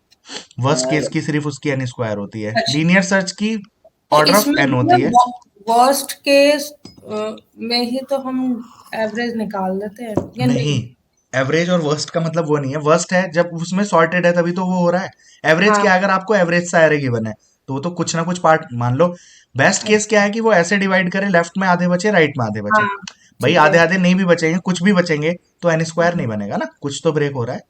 वर्स्ट केस की सिर्फ उसकी एन स्क्वायर होती है। अच्छा, लीनियर सर्च की तो ऑर्डर ऑफ इसमें एन होती है। वर्स्ट केस में ही तो हम एवरेज निकाल देते हैं या नहीं, एवरेज और वर्स्ट का मतलब वो नहीं है। वर्स्ट है जब उसमें सॉर्टेड है तभी तो वो हो रहा है। एवरेज हाँ, क्या है? अगर आपको एवरेज सा एरे गिवन है तो वो तो कुछ ना कुछ पार्ट मान लो। बेस्ट केस क्या है कि वो ऐसे डिवाइड करे, लेफ्ट में आधे बचे, राइट में आधे बचे। हाँ, भाई ठीक आधे है। आधे नहीं भी बचेंगे, कुछ भी बचेंगे, तो एन स्क्वायर नहीं बनेगा ना, कुछ तो ब्रेक हो रहा है,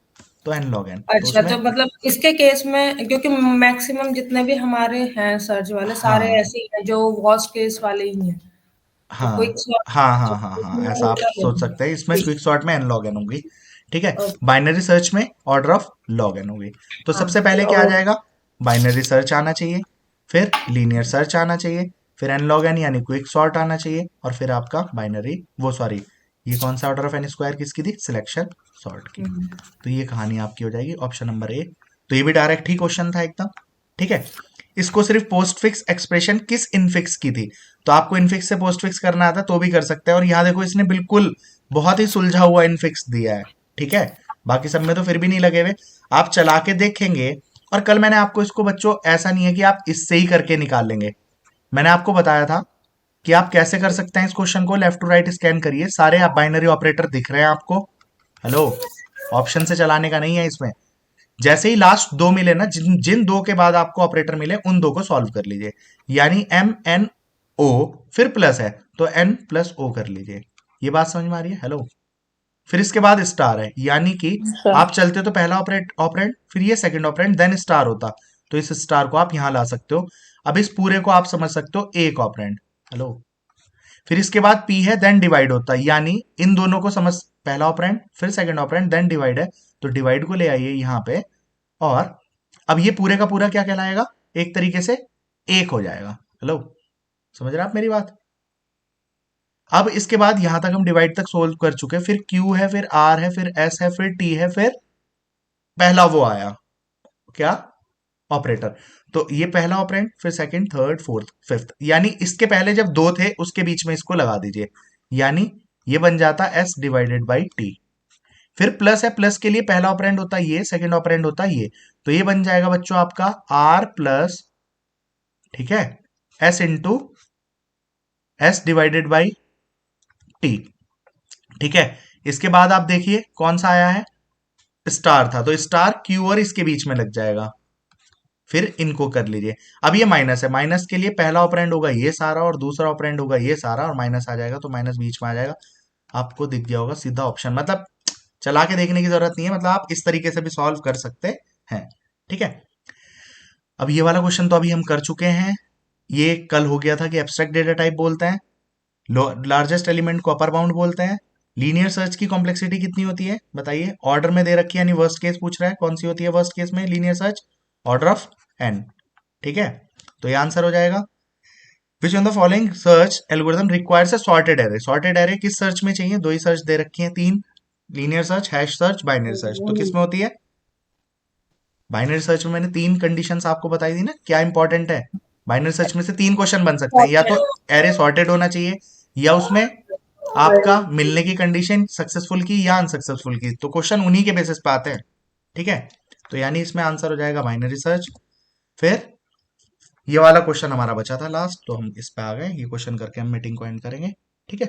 तो एन लॉग एन, तो अच्छा, उसमें। तो मतलब इसके केस में क्योंकि मैक्सिमम जितने भी हमारे हैं सर्च वाले सारे हाँ ऐसे ही हैं जो वर्स्ट केस वाले ही हैं, तो हाँ क्विक सॉर्ट हाँ हाँ हाँ हाँ, ऐसा आप उल्टा सोच लेंगे। सकते हैं। इसमें ठीक, क्विक सॉर्ट में एन लॉग एन होगी। ठीक है, ओके, बाइनरी सर्च में ऑर्डर ऑफ लॉग एन होगी। तो हाँ, सबसे पहले क्या आ जाएगा? बाइनरी सर्च आना चाहिए, फिर लीनियर सर्च आना चाहिए, फिर एन लॉग एन यानी क्विक सॉर्ट आना चाहिए, और फिर आपका बाइनरी, वो सॉरी, ये कौन सा ऑर्डर ऑफ एन स्क्वायर किसकी थी? सिलेक्शन सॉर्ट की। तो ये कहानी आपकी हो जाएगी ऑप्शन नंबर ए। तो ये भी डायरेक्ट ही क्वेश्चन था एकदम। ठीक है, इसको सिर्फ पोस्ट फिक्स एक्सप्रेशन किस इनफिक्स की थी, तो आपको इनफिक्स से पोस्ट फिक्स करना आता तो भी कर सकते हैं। और यहाँ देखो इसने बिल्कुल बहुत ही सुलझा हुआ इनफिक्स दिया है। ठीक है, बाकी सब में तो फिर भी नहीं लगे हुए, आप चला के देखेंगे। और कल मैंने आपको इसको बच्चों, ऐसा नहीं है कि आप इससे ही करके निकाल लेंगे, मैंने आपको बताया था कि आप कैसे कर सकते हैं इस क्वेश्चन को। लेफ्ट टू राइट स्कैन करिए, सारे आप बाइनरी ऑपरेटर दिख रहे हैं आपको। हेलो, ऑप्शन से चलाने का नहीं है इसमें। जैसे ही लास्ट दो मिले ना, जिन जिन दो के बाद आपको ऑपरेटर मिले, उन दो को सॉल्व कर लीजिए। यानी एम एन ओ फिर प्लस है, तो एन प्लस ओ कर लीजिए। ये बात समझ में आ रही है? हेलो, फिर इसके बाद स्टार है, यानी कि अच्छा। आप चलते तो पहला ऑपरेंड ऑपरेंड, फिर ये सेकंड ऑपरेंड, देन स्टार होता, तो इस स्टार को आप यहां ला सकते हो। अब इस पूरे को आप समझ सकते हो एक ऑपरेंड। हेलो। फिर इसके बाद पी है, देन डिवाइड होता है, यानी इन दोनों को समझ, पहला ऑपरेंड फिर सेकंड ऑपरेंड देन डिवाइड है, तो डिवाइड को ले आइए यहां पे, और अब ये पूरे का पूरा क्या कहलाएगा, एक तरीके से एक हो जाएगा। हेलो, समझ रहे आप मेरी बात? अब इसके बाद यहां तक हम डिवाइड तक सोल्व कर चुके, फिर क्यू है, फिर आर है, फिर एस है, फिर टी है, फिर पहला वो आया क्या, ऑपरेटर। तो ये पहला ऑपरेंड, फिर सेकंड, थर्ड, फोर्थ, फिफ्थ, यानी इसके पहले जब दो थे उसके बीच में इसको लगा दीजिए, यानी ये बन जाता एस डिवाइडेड बाई टी। फिर प्लस है, प्लस के लिए पहला ऑपरेंड होता है ये, सेकंड ऑपरेंड होता है ये, तो ये बन जाएगा बच्चों आपका आर प्लस, ठीक है, S into S divided by T. ठीक है, इसके बाद आप देखिए कौन सा आया है, स्टार था, तो स्टार क्यू और इसके बीच में लग जाएगा, फिर इनको कर लीजिए। अब ये माइनस है, माइनस के लिए पहला ऑपरेंड होगा ये सारा और दूसरा ऑपरेंड होगा ये सारा, और माइनस आ जाएगा, तो माइनस बीच में आ जाएगा, आपको दिख गया होगा सीधा ऑप्शन। मतलब चला के देखने की जरूरत नहीं है, मतलब आप इस तरीके से भी सॉल्व कर सकते हैं। ठीक है, अब ये वाला क्वेश्चन तो अभी हम कर चुके हैं, ये कल हो गया था कि एब्स्ट्रैक्ट डेटा टाइप बोलते हैं, लार्जेस्ट एलिमेंट को अपर बाउंड बोलते हैं, लीनियर सर्च की कॉम्प्लेक्सिटी कितनी होती है बताइए, ऑर्डर में दे रखी है, यानी वर्स्ट केस पूछ रहा है, कौन सी होती है वर्स्ट केस में linear search, order of N. ठीक है, तो ये आंसर हो जाएगा। Which on the following search algorithm requires a sorted array, sorted array किस सर्च में चाहिए, दो ही सर्च दे रखी है, तीन, linear search, hash search, binary search, तो किस में होती है, बाइनरी सर्च में मैंने तीन कंडीशंस आपको बताई थी ना, क्या इंपॉर्टेंट है, बाइनरी सर्च में से तीन क्वेश्चन बन सकते हैं, या तो एरे सॉर्टेड होना चाहिए, या उसमें आपका मिलने की कंडीशन सक्सेसफुल की या अनसक्सेसफुल की, तो क्वेश्चन उन्हीं के बेसिस पे आते हैं। ठीक है, तो यानी इसमें आंसर हो जाएगा बाइनरी सर्च। फिर ये वाला क्वेश्चन हमारा बचा था लास्ट, तो हम इस पे आ गए, ये क्वेश्चन करके हम मीटिंग को एंड करेंगे। ठीक है,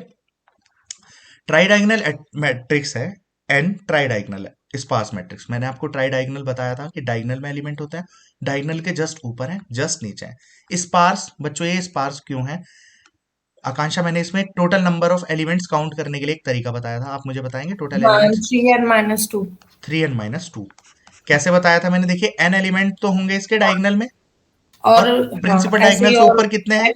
ट्राई डायगोनल मैट्रिक्स है, एन ट्राई डायगोनल है, स्पार्स मैट्रिक्स, मैंने आपको ट्राई डायगोनल बताया था कि डायगोनल में एलिमेंट होता है, डायगोनल के जस्ट ऊपर है, जस्ट नीचे है। स्पार्स बच्चों, ये स्पार्स क्यों है, आकांक्षा मैंने इसमें total number of elements count करने के लिए एक तरीका बताया था, आप मुझे बताएंगे टोटल हाँ, एलिमेंट्स? 3n-2। 3n-2 कैसे बताया था मैंने, देखिए n एलिमेंट तो होंगे इसके डायगोनल में, और और हाँ, प्रिंसिपल ऐसे डायगोनल ही से और ऊपर कितने हैं,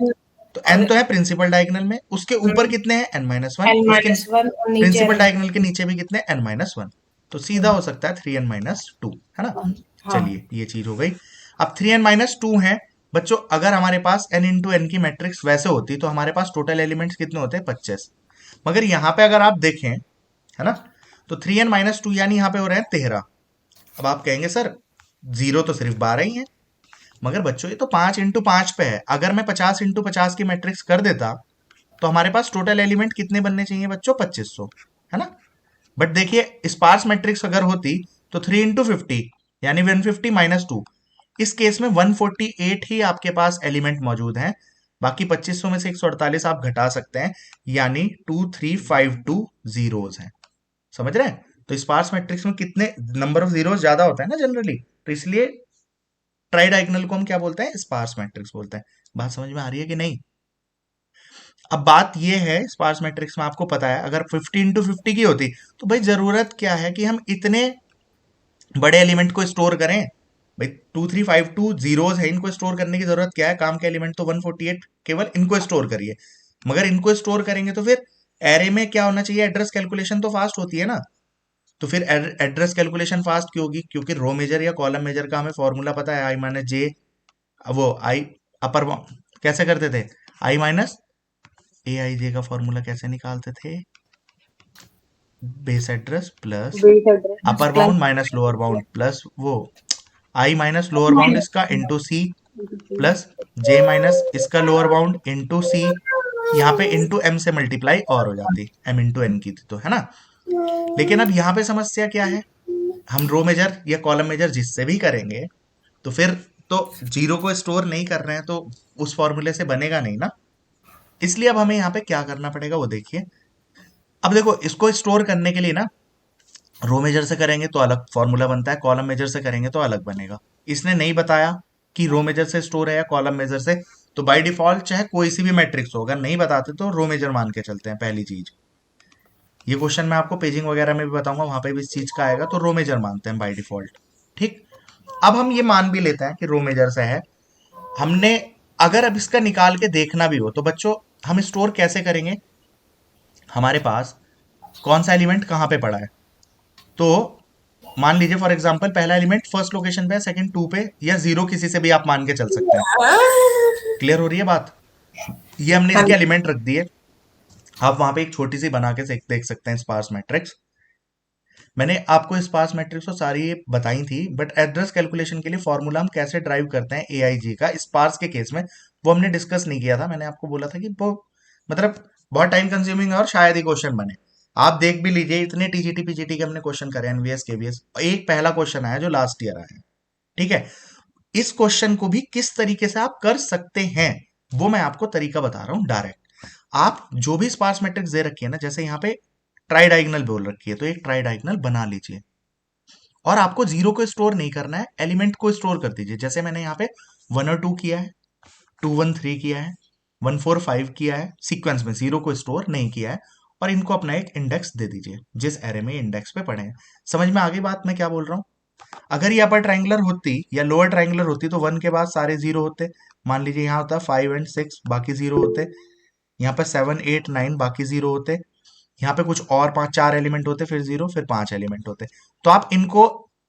तो n तो है प्रिंसिपल डायगोनल में, उसके ऊपर कितने हैं n-1, n-1 और नीचे प्रिंसिपल n। डायगोनल के नीचे भी कितने n-1, तो सीधा हो सकता है 3n-2, है ना। हाँ, चलिए ये चीज हो गई। अब 3n-2 है बच्चों, अगर हमारे पास n इंटू एन की मैट्रिक्स वैसे होती तो हमारे पास टोटल एलिमेंट्स कितने होते हैं 25, मगर यहाँ पे अगर आप देखें, है ना, तो 3n-2 यानी यहाँ पे हो रहे हैं 13। अब आप कहेंगे सर जीरो तो सिर्फ 12 ही है, मगर बच्चों ये तो 5 इंटू 5 पे है, अगर मैं 50 इंटू 50 की मैट्रिक्स कर देता तो हमारे पास टोटल एलिमेंट कितने बनने चाहिए बच्चों, 2500, है ना। बट देखिए स्पार्स मैट्रिक्स अगर होती तो 3 इंटू 50 यानी 150-2, इस केस में 148 ही आपके पास एलिमेंट मौजूद हैं, बाकी 2500 में से 148 आप घटा सकते हैं, यानी 2352 जीरोस हैं, समझ रहे हैं। तो स्पार्स मैट्रिक्स में कितने नंबर ऑफ जीरोस ज्यादा होता है ना जनरली, तो इसलिए ट्राई डायगोनल को हम क्या बोलते हैं, स्पार्स मैट्रिक्स बोलते हैं। बात समझ में आ रही है कि नहीं? अब बात यह है, स्पार्स मैट्रिक्स में आपको पता है अगर 50 इंटू 50 की होती तो भाई जरूरत क्या है कि हम इतने बड़े एलिमेंट को स्टोर करें, भाई 2352 जीरोस है, इनको स्टोर करने की जरूरत क्या है, काम के एलिमेंट तो 148, केवल इनको स्टोर करिए। मगर इनको स्टोर करेंगे तो फिर एरे में क्या होना चाहिए, एड्रेस कैलकुलेशन तो फास्ट होती है ना, तो फिर एड्रेस कैलकुलेशन फास्ट क्यों होगी, क्योंकि रो मेजर या कॉलम मेजर का हमें फॉर्मूला पता है, आई माइनस जे, वो आई अपर कैसे करते थे, आई माइनस ए आई जे का फॉर्मूला कैसे निकालते थे, base address plus weight address upper bound minus lower bound plus वो आई माइनस लोअर बाउंड इसका into C plus J minus इसका लोअर बाउंड इंटू सी, यहाँ पे इंटू एम से मल्टीप्लाई और हो जाती, एम इंटू एन की थी तो, है ना। लेकिन अब यहाँ पे समस्या क्या है, हम रो मेजर या कॉलम मेजर जिससे भी करेंगे तो फिर तो जीरो को स्टोर नहीं कर रहे हैं तो उस फॉर्मूले से बनेगा नहीं ना, इसलिए अब हमें यहाँ पे क्या करना पड़ेगा वो देखिए। अब देखो इसको स्टोर करने के लिए ना, रो मेजर से करेंगे तो अलग फॉर्मूला बनता है, कॉलम मेजर से करेंगे तो अलग बनेगा। इसने नहीं बताया कि रो मेजर से स्टोर है या कॉलम मेजर से, तो बाय डिफॉल्ट चाहे कोई सी भी मैट्रिक्स हो, अगर नहीं बताते तो रो मेजर मान के चलते हैं पहली चीज। ये क्वेश्चन मैं आपको पेजिंग वगैरह में भी बताऊंगा, वहां पे भी इस चीज का आएगा। तो रो मेजर मानते हैं बाय डिफॉल्ट। ठीक, अब हम ये मान भी लेते हैं कि रो मेजर से है। हमने अगर अब इसका निकाल के देखना भी हो तो बच्चों हम स्टोर कैसे करेंगे? हमारे पास कौन सा एलिमेंट कहाँ पे पड़ा है, तो मान लीजिए फॉर एग्जांपल पहला एलिमेंट फर्स्ट लोकेशन पे है, सेकंड 2 पे, या 0 किसी से भी आप मान के चल सकते हैं। क्लियर हो रही है बात? ये हमने हाँ इसके जी। एलिमेंट रख दिए। आप वहां पे एक छोटी सी बना के देख सकते हैं स्पार्स मैट्रिक्स। मैंने आपको स्पार्स मैट्रिक्स तो सारी ये बताई थी, बट एड्रेस कैलकुलेशन के लिए फॉर्मूला हम कैसे ड्राइव करते हैं एआईजी का स्पार्स के केस में, वो हमने डिस्कस नहीं किया था। मैंने आपको बोला था कि वो मतलब बहुत टाइम कंज्यूमिंग है और शायद ही क्वेश्चन बने। आप देख भी लीजिए, इतने टीजीटी पीजीटी के हमने क्वेश्चन करे, एनवीएस केवीएस, एक पहला क्वेश्चन आया जो लास्ट ईयर आया है। ठीक है, इस क्वेश्चन को भी किस तरीके से आप कर सकते हैं वो मैं आपको तरीका बता रहा हूं डायरेक्ट। आप जो भी स्पार्स मैट्रिक्स दे रखी है ना, जैसे यहाँ पे ट्राई डायगनल बोल रखी है, तो एक ट्राई डायगनल बना लीजिए। और आपको 0 को स्टोर नहीं करना है, एलिमेंट को स्टोर कर दीजिए। जैसे मैंने यहाँ पे 1 और 2 किया है, 2 1 3 किया है, 1 4 5 किया है, सीक्वेंस में 0 को स्टोर नहीं किया है, और इनको अपना एक इंडेक्स दे दीजिए जिस एरे में इंडेक्स पे पड़े हैं। समझ में आ गई बात मैं क्या बोल रहा हूँ? अगर ये अपर ट्रायंगुलर होती या लोअर ट्रायंगुलर होती तो 1 के बाद सारे 0 होते। मान लीजिए यहाँ होता 5 एंड 6, बाकी 0 होते। यहाँ पे 7 8 9 बाकी 0 होते। यहाँ पे कुछ और 5 4 एलिमेंट होते, फिर 0, फिर 5 एलिमेंट होते। तो आप इनको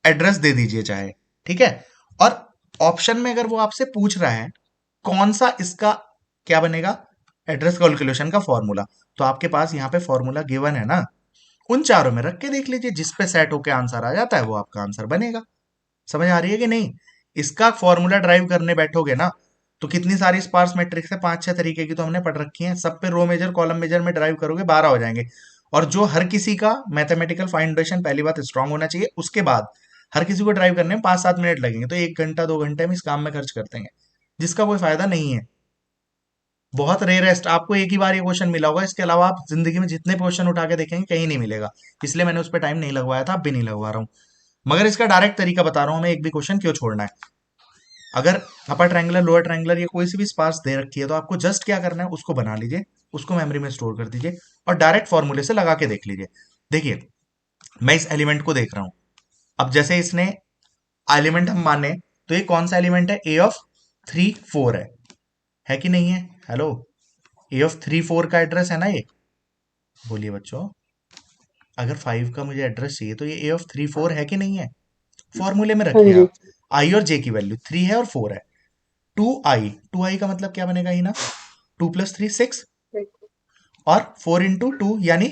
एड्रेस दे दीजिए चाहे। ठीक है, और ऑप्शन में अगर वो आपसे पूछ रहा है कौन सा इसका क्या बनेगा एड्रेस कैलकुलेशन का फॉर्मूला, तो आपके पास यहाँ पे फॉर्मूला गिवन है ना, उन चारों में रख के देख लीजिए, जिस पे सेट होके आंसर आ जाता है वो आपका आंसर बनेगा। समझ आ रही है कि नहीं? इसका फॉर्मूला ड्राइव करने बैठोगे ना तो कितनी सारी स्पार्स मैट्रिक्स है, 5 6 तरीके की तो हमने पढ़ रखी हैं। सब पे रो मेजर कॉलम मेजर में ड्राइव करोगे 12 हो जाएंगे। और जो हर किसी का मैथमेटिकल फाउंडेशन पहली बात स्ट्रांग होना चाहिए, उसके बाद हर किसी को ड्राइव करने में 5 7 मिनट लगेंगे, तो 1 घंटा 2 घंटे हम इस काम में खर्च करते हैं जिसका कोई फायदा नहीं है। बहुत रेयरेस्ट आपको एक ही बार ये क्वेश्चन मिला होगा, इसके अलावा आप जिंदगी में जितने क्वेश्चन उठा के देखेंगे कहीं नहीं मिलेगा। इसलिए मैंने उस पर टाइम नहीं लगवाया था, अब भी नहीं लगवा रहा हूँ। मगर इसका डायरेक्ट तरीका बता रहा हूँ, हमें एक भी क्वेश्चन क्यों छोड़ना है। अगर अपर ट्रायंगुलर लोअर ट्रायंगुलर या कोई सी भी स्पार्स दे रखी है तो आपको जस्ट क्या करना है, उसको बना लीजिए, उसको मेमोरी में स्टोर कर दीजिए और डायरेक्ट फॉर्मूले से लगा के देख लीजिए। देखिए मैं इस एलिमेंट को देख रहा हूं, अब जैसे इसने एलिमेंट हम माने तो ये कौन सा एलिमेंट है, ए ऑफ 3 4 है कि नहीं है? हेलो, ए ऑफ 3 4 का एड्रेस है ना ये? बोलिए बच्चों, अगर 5 का मुझे एड्रेस चाहिए तो ये ए ऑफ 3 4 है कि नहीं है? फॉर्मूले में हाँ रखिए जी। आप, आई और जे की वैल्यू 3 है और 4 है। 2i का मतलब क्या बनेगा ही ना, 2 + 3 6, और 4 इंटू 2 यानी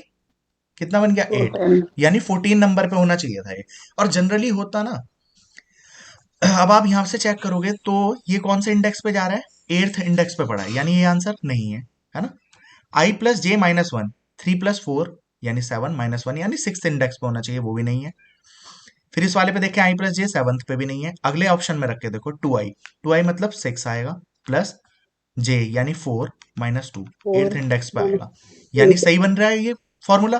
कितना बन गया, 8, 10। यानी 14 नंबर पे होना चाहिए था ये। और जनरली होता ना, अब आप यहां से चेक करोगे तो ये कौन से इंडेक्स पे जा रहा है, 8th इंडेक्स पे पड़ा है, यानी ये आंसर नहीं है ना? आई प्लस जे -1, 3 + 4 यानी 7 -1 यानी 6th इंडेक्स पे होना चाहिए, वो भी नहीं है। फिर इस वाले पे देखें, आई प्लस जे 7th पे भी नहीं है। अगले ऑप्शन में रख के देखो 2i मतलब 6 आएगा, प्लस जे यानी 4 -2 8th इंडेक्स पे आएगा, यानी सही बन रहा है ये फॉर्मूला।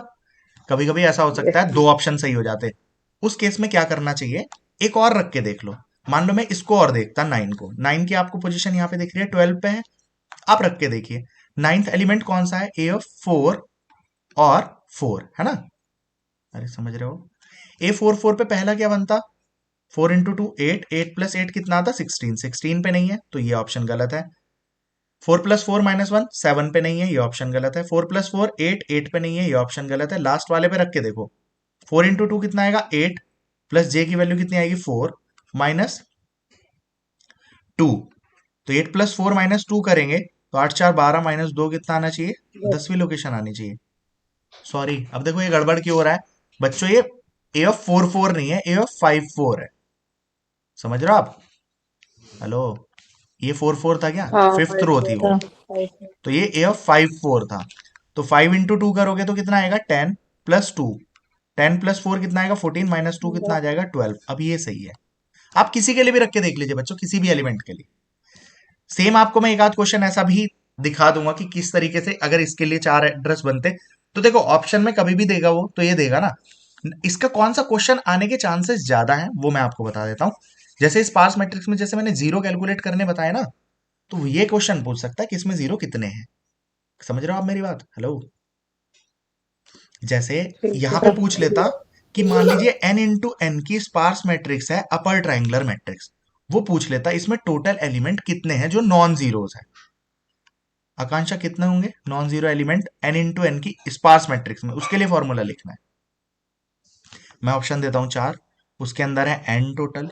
कभी कभी ऐसा हो सकता है दो ऑप्शन सही हो जाते, उस केस में क्या करना चाहिए, एक और रख के देख लो। मान लो मैं इसको और देखता 9 को, 9 की आपको पोजीशन यहाँ पे दिख रही है 12 पे है, आप रख के देखिए 9th एलिमेंट कौन सा है, ए ऑफ 4 और 4 है ना? अरे समझ रहे हो, ए 4 4 पे पहला क्या बनता, 4 इंटू 2 8, 8 + 8 कितना आता 16, 16 पे नहीं है तो ये ऑप्शन गलत है। 4 + 4 -1 7 पे नहीं है, ये ऑप्शन गलत है। 4 + 4 8, 8 पे नहीं है, ये ऑप्शन गलत है। लास्ट वाले पे रख के देखो, 4 इंटू 2 कितना आएगा 8, प्लस जे की वैल्यू कितनी आएगी 4 -2, तो 8 + 4 -2 करेंगे तो 8 4 12 -2 कितना आना चाहिए, 10वीं लोकेशन आनी चाहिए। सॉरी, अब देखो ये गड़बड़ क्यों हो रहा है बच्चों, ये ए ऑफ 4 4 नहीं है, ए ऑफ 5 4 है। समझ रहे हो आप? हेलो, ये 4 4 था क्या, हाँ 5th रो थी वो, तो ये ए ऑफ 5 4 था। तो 5 इंटू 2 करोगे तो कितना आएगा 10 + 2, 10 + 4 कितना आएगा 14 -2 कितना आ जाएगा 12। अब ये सही है, आप किसी के लिए भी रख के देख लीजिए बच्चों, किसी भी एलिमेंट के लिए। सेम आपको मैं एक आध क्वेश्चन ऐसा भी दिखा दूंगा कि किस तरीके से अगर इसके लिए 4 एड्रेस बनते। तो देखो ऑप्शन में कभी भी देगा वो तो ये देगा ना, इसका कौन सा क्वेश्चन आने के चांसेस ज्यादा हैं वो मैं आपको बता देता हूं। जैसे स्पार्स मैट्रिक्स में जैसे मैंने 0 कैलकुलेट करने बताया ना, तो ये क्वेश्चन पूछ सकता है कि इसमें 0 कितने हैं। समझ रहे हो आप मेरी बात? हेलो, जैसे यहां पे पूछ लेता कि मान लीजिए n इंटू एन की स्पार्स मैट्रिक्स है अपर ट्राइंगुलर मैट्रिक्स, वो पूछ लेता इसमें टोटल एलिमेंट कितने हैं जो नॉन जीरोस है। आकांक्षा कितने होंगे non zero element n into N की स्पार्स मैट्रिक्स में, उसके लिए फॉर्मूला लिखना है। मैं ऑप्शन देता हूं 4, उसके अंदर है n टोटल,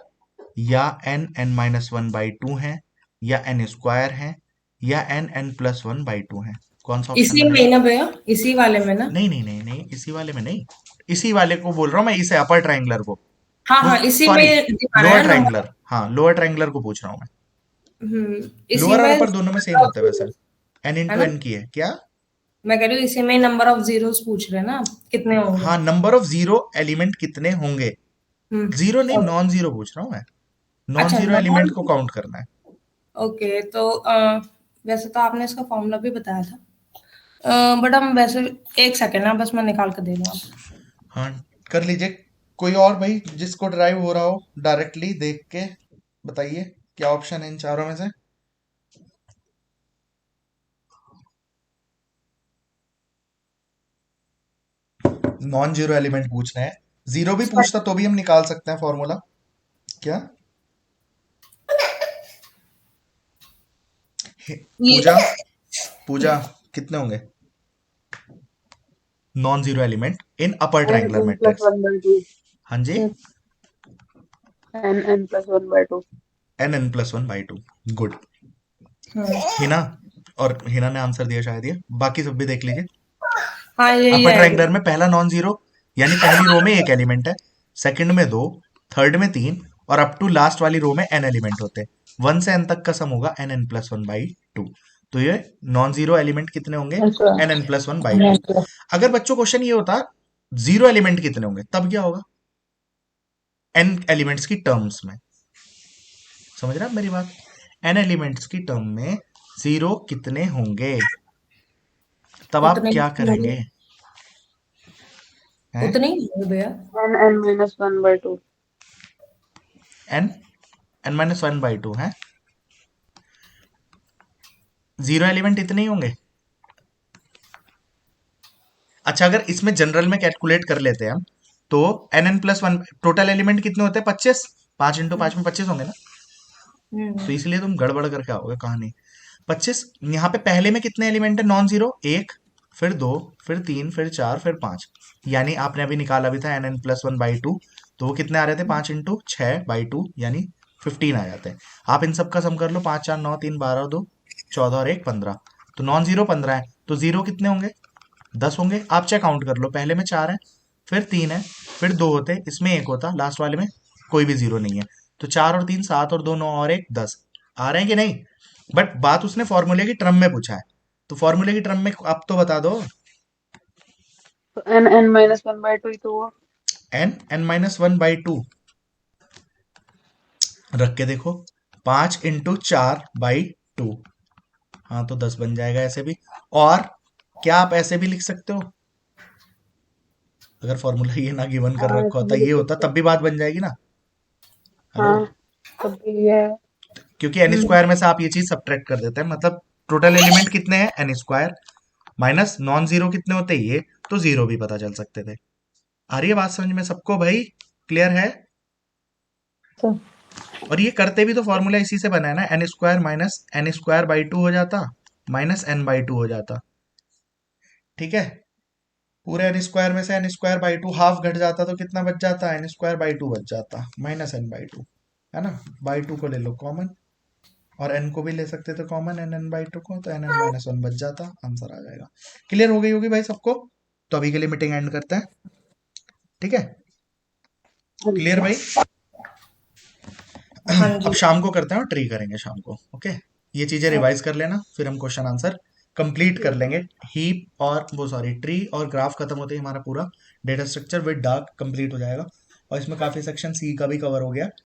या n(n-1/2) है, या n स्क्वायर है, या n(n+1/2) है। कौन सा ऑप्शन इसी में बनेगा? ना भैया, इसी वाले में ना? नहीं नहीं नहीं नहीं, इसी वाले में नहीं, इसी वाले को बोल रहा हूँ मैं, इसे अपर ट्राइंगुलर को, हाँ वो हाँ, इसी सॉरी में दिखाना लोअर है नंबर। ट्राइंगुलर, हाँ लोअर ट्राइंगुलर को पूछ रहा हूँ मैं। इसी लोअर और में अपर दोनों में सेम होता है वैसे, n है इंटू ना? एन की है क्या? मैं कह रही हूँ इसी में नंबर ऑफ जीरोस पूछ रहे हैं ना आप, कितने होंगे? हाँ, नंबर ऑफ जीरो एलिमेंट कितने होंगे, जीरो नहीं और- नॉन जीरो पूछ रहा हूँ मैं, नॉन अच्छा, जीरो एलिमेंट को काउंट करना है। ओके, तो वैसे तो आपने इसका फॉर्मूला भी बताया था, बट हम वैसे, एक सेकेंड ना, बस मैं निकाल के दे रहा हूँ। हाँ, कर लीजिए। कोई और भाई जिसको ड्राइव हो रहा हो डायरेक्टली देख के बताइए क्या ऑप्शन है इन चारों में से। नॉन जीरो एलिमेंट पूछना है, जीरो भी पूछता तो भी हम निकाल सकते हैं फॉर्मूला। क्या ये पूजा, पूजा कितने होंगे non zero element in upper N triangular N plus matrix? One by two हाँ जी, सर, n(n+1/2). n(n+1/2). गुड। हाँ हिना, और हिना ने आंसर दिया शायद, ये बाकी सब भी देख लीजिए। हाँ, यही अपर है। ट्राइंगुलर में पहला नॉन जीरो, यानी पहली रो में एक एलिमेंट है, सेकंड में दो, थर्ड में तीन, और अप टू लास्ट वाली रो में एन एलिमेंट होते हैं। 1 से n तक का सम होगा n(n+1/2). तो ये नॉन जीरो एलिमेंट कितने होंगे अच्छा, n(n+1/2). अगर बच्चों क्वेश्चन ये होता जीरो एलिमेंट कितने होंगे, तब क्या होगा, n एलिमेंट्स की टर्म्स में, समझ रहे हैं आप मेरी बात, n एलिमेंट्स की टर्म में जीरो कितने होंगे, तब आप उतने ही क्या होंगे, करेंगे हैं? उतने ही होंगे भैया। n(n-1/2). n(n-1/2) है, जीरो एलिमेंट इतने ही होंगे। अच्छा, अगर इसमें जनरल में कैलकुलेट कर लेते हैं हम, तो n(n+1) टोटल एलिमेंट कितने होते हैं 25, 5 इंटू 5 में 25 होंगे ना, तो हम्म इसलिए तुम गड़बड़ करके आओगे कहानी। 25, यहाँ पे पहले में कितने एलिमेंट है नॉन जीरो, एक, फिर दो, फिर तीन, फिर चार, फिर पांच, यानी आपने अभी निकाला भी था n(n+1/2), तो वो कितने आ रहे थे 5 × 6/2, यानी 15 आ जाते हैं। आप इन सब का सम कर लो, 5 4 9 3 12 2 14 और 1 15, तो नॉन जीरो 15 है, तो जीरो कितने होंगे 10 होंगे। आप चाहे काउंट कर लो, पहले में 4 है, फिर 3 है, फिर 2 होते, इसमें एक होता, लास्ट वाले में कोई भी जीरो नहीं है, तो 4 और 3 7 और 2 9 और 1 10 आ रहे हैं कि नहीं। बट बात उसने फॉर्मूले की टर्म में पूछा है, तो फॉर्मूले की टर्म में आप तो बता दो। तो n(n-1/2) ही तो हुआ। n(n-1/2) रख के देखो, 5 × 4/2, हाँ तो 10 बन जाएगा ऐसे भी। और क्या आप ऐसे भी लिख सकते हो, अगर फॉर्मूला ये ना गिवन कर हाँ, रखा ऐसे होता, भी लिख ये होता, सकते तब हैं। भी बात बन जाएगी ना। हेलो, हाँ, तब भी ये है। क्योंकि एन हम्म स्क्वायर में से आप ये चीज सब्ट्रैक्ट कर देते हैं, मतलब टोटल एलिमेंट कितने हैं N square, minus non zero कितने होते हैं ये, तो जीरो भी पता चल सकते थे। आ रही है बात समझ में सबको भाई, क्लियर है? सर, और ये करते भी तो फॉर्मूला इसी से बना है ना, n² - n²/2 हो जाता, -n/2 हो जाता, ठीक है। पूरे एन स्क्वायर में से n²/2 हाफ घट जाता तो कितना बच जाता, n²/2 बच जाता, -n/2, है ना। बाई टू को ले लो कॉमन, और n को भी ले सकते थे कॉमन, n(n/2) को, तो n(n-1) बच जाता, आंसर आ जाएगा। क्लियर हो गई होगी भाई सबको, तो अभी के लिए मीटिंग एंड करते हैं, ठीक है। हाँ क्लियर जी। भाई? हाँ अब जी। शाम को करते हैं और ट्री करेंगे शाम को, ओके। ये चीजें रिवाइज कर लेना, फिर हम क्वेश्चन आंसर कंप्लीट कर लेंगे। हीप और वो सॉरी ट्री और ग्राफ खत्म होते ही हमारा पूरा data structure with dark complete हो जाएगा, और इसमें काफी सेक्शन सी का भी कवर हो गया।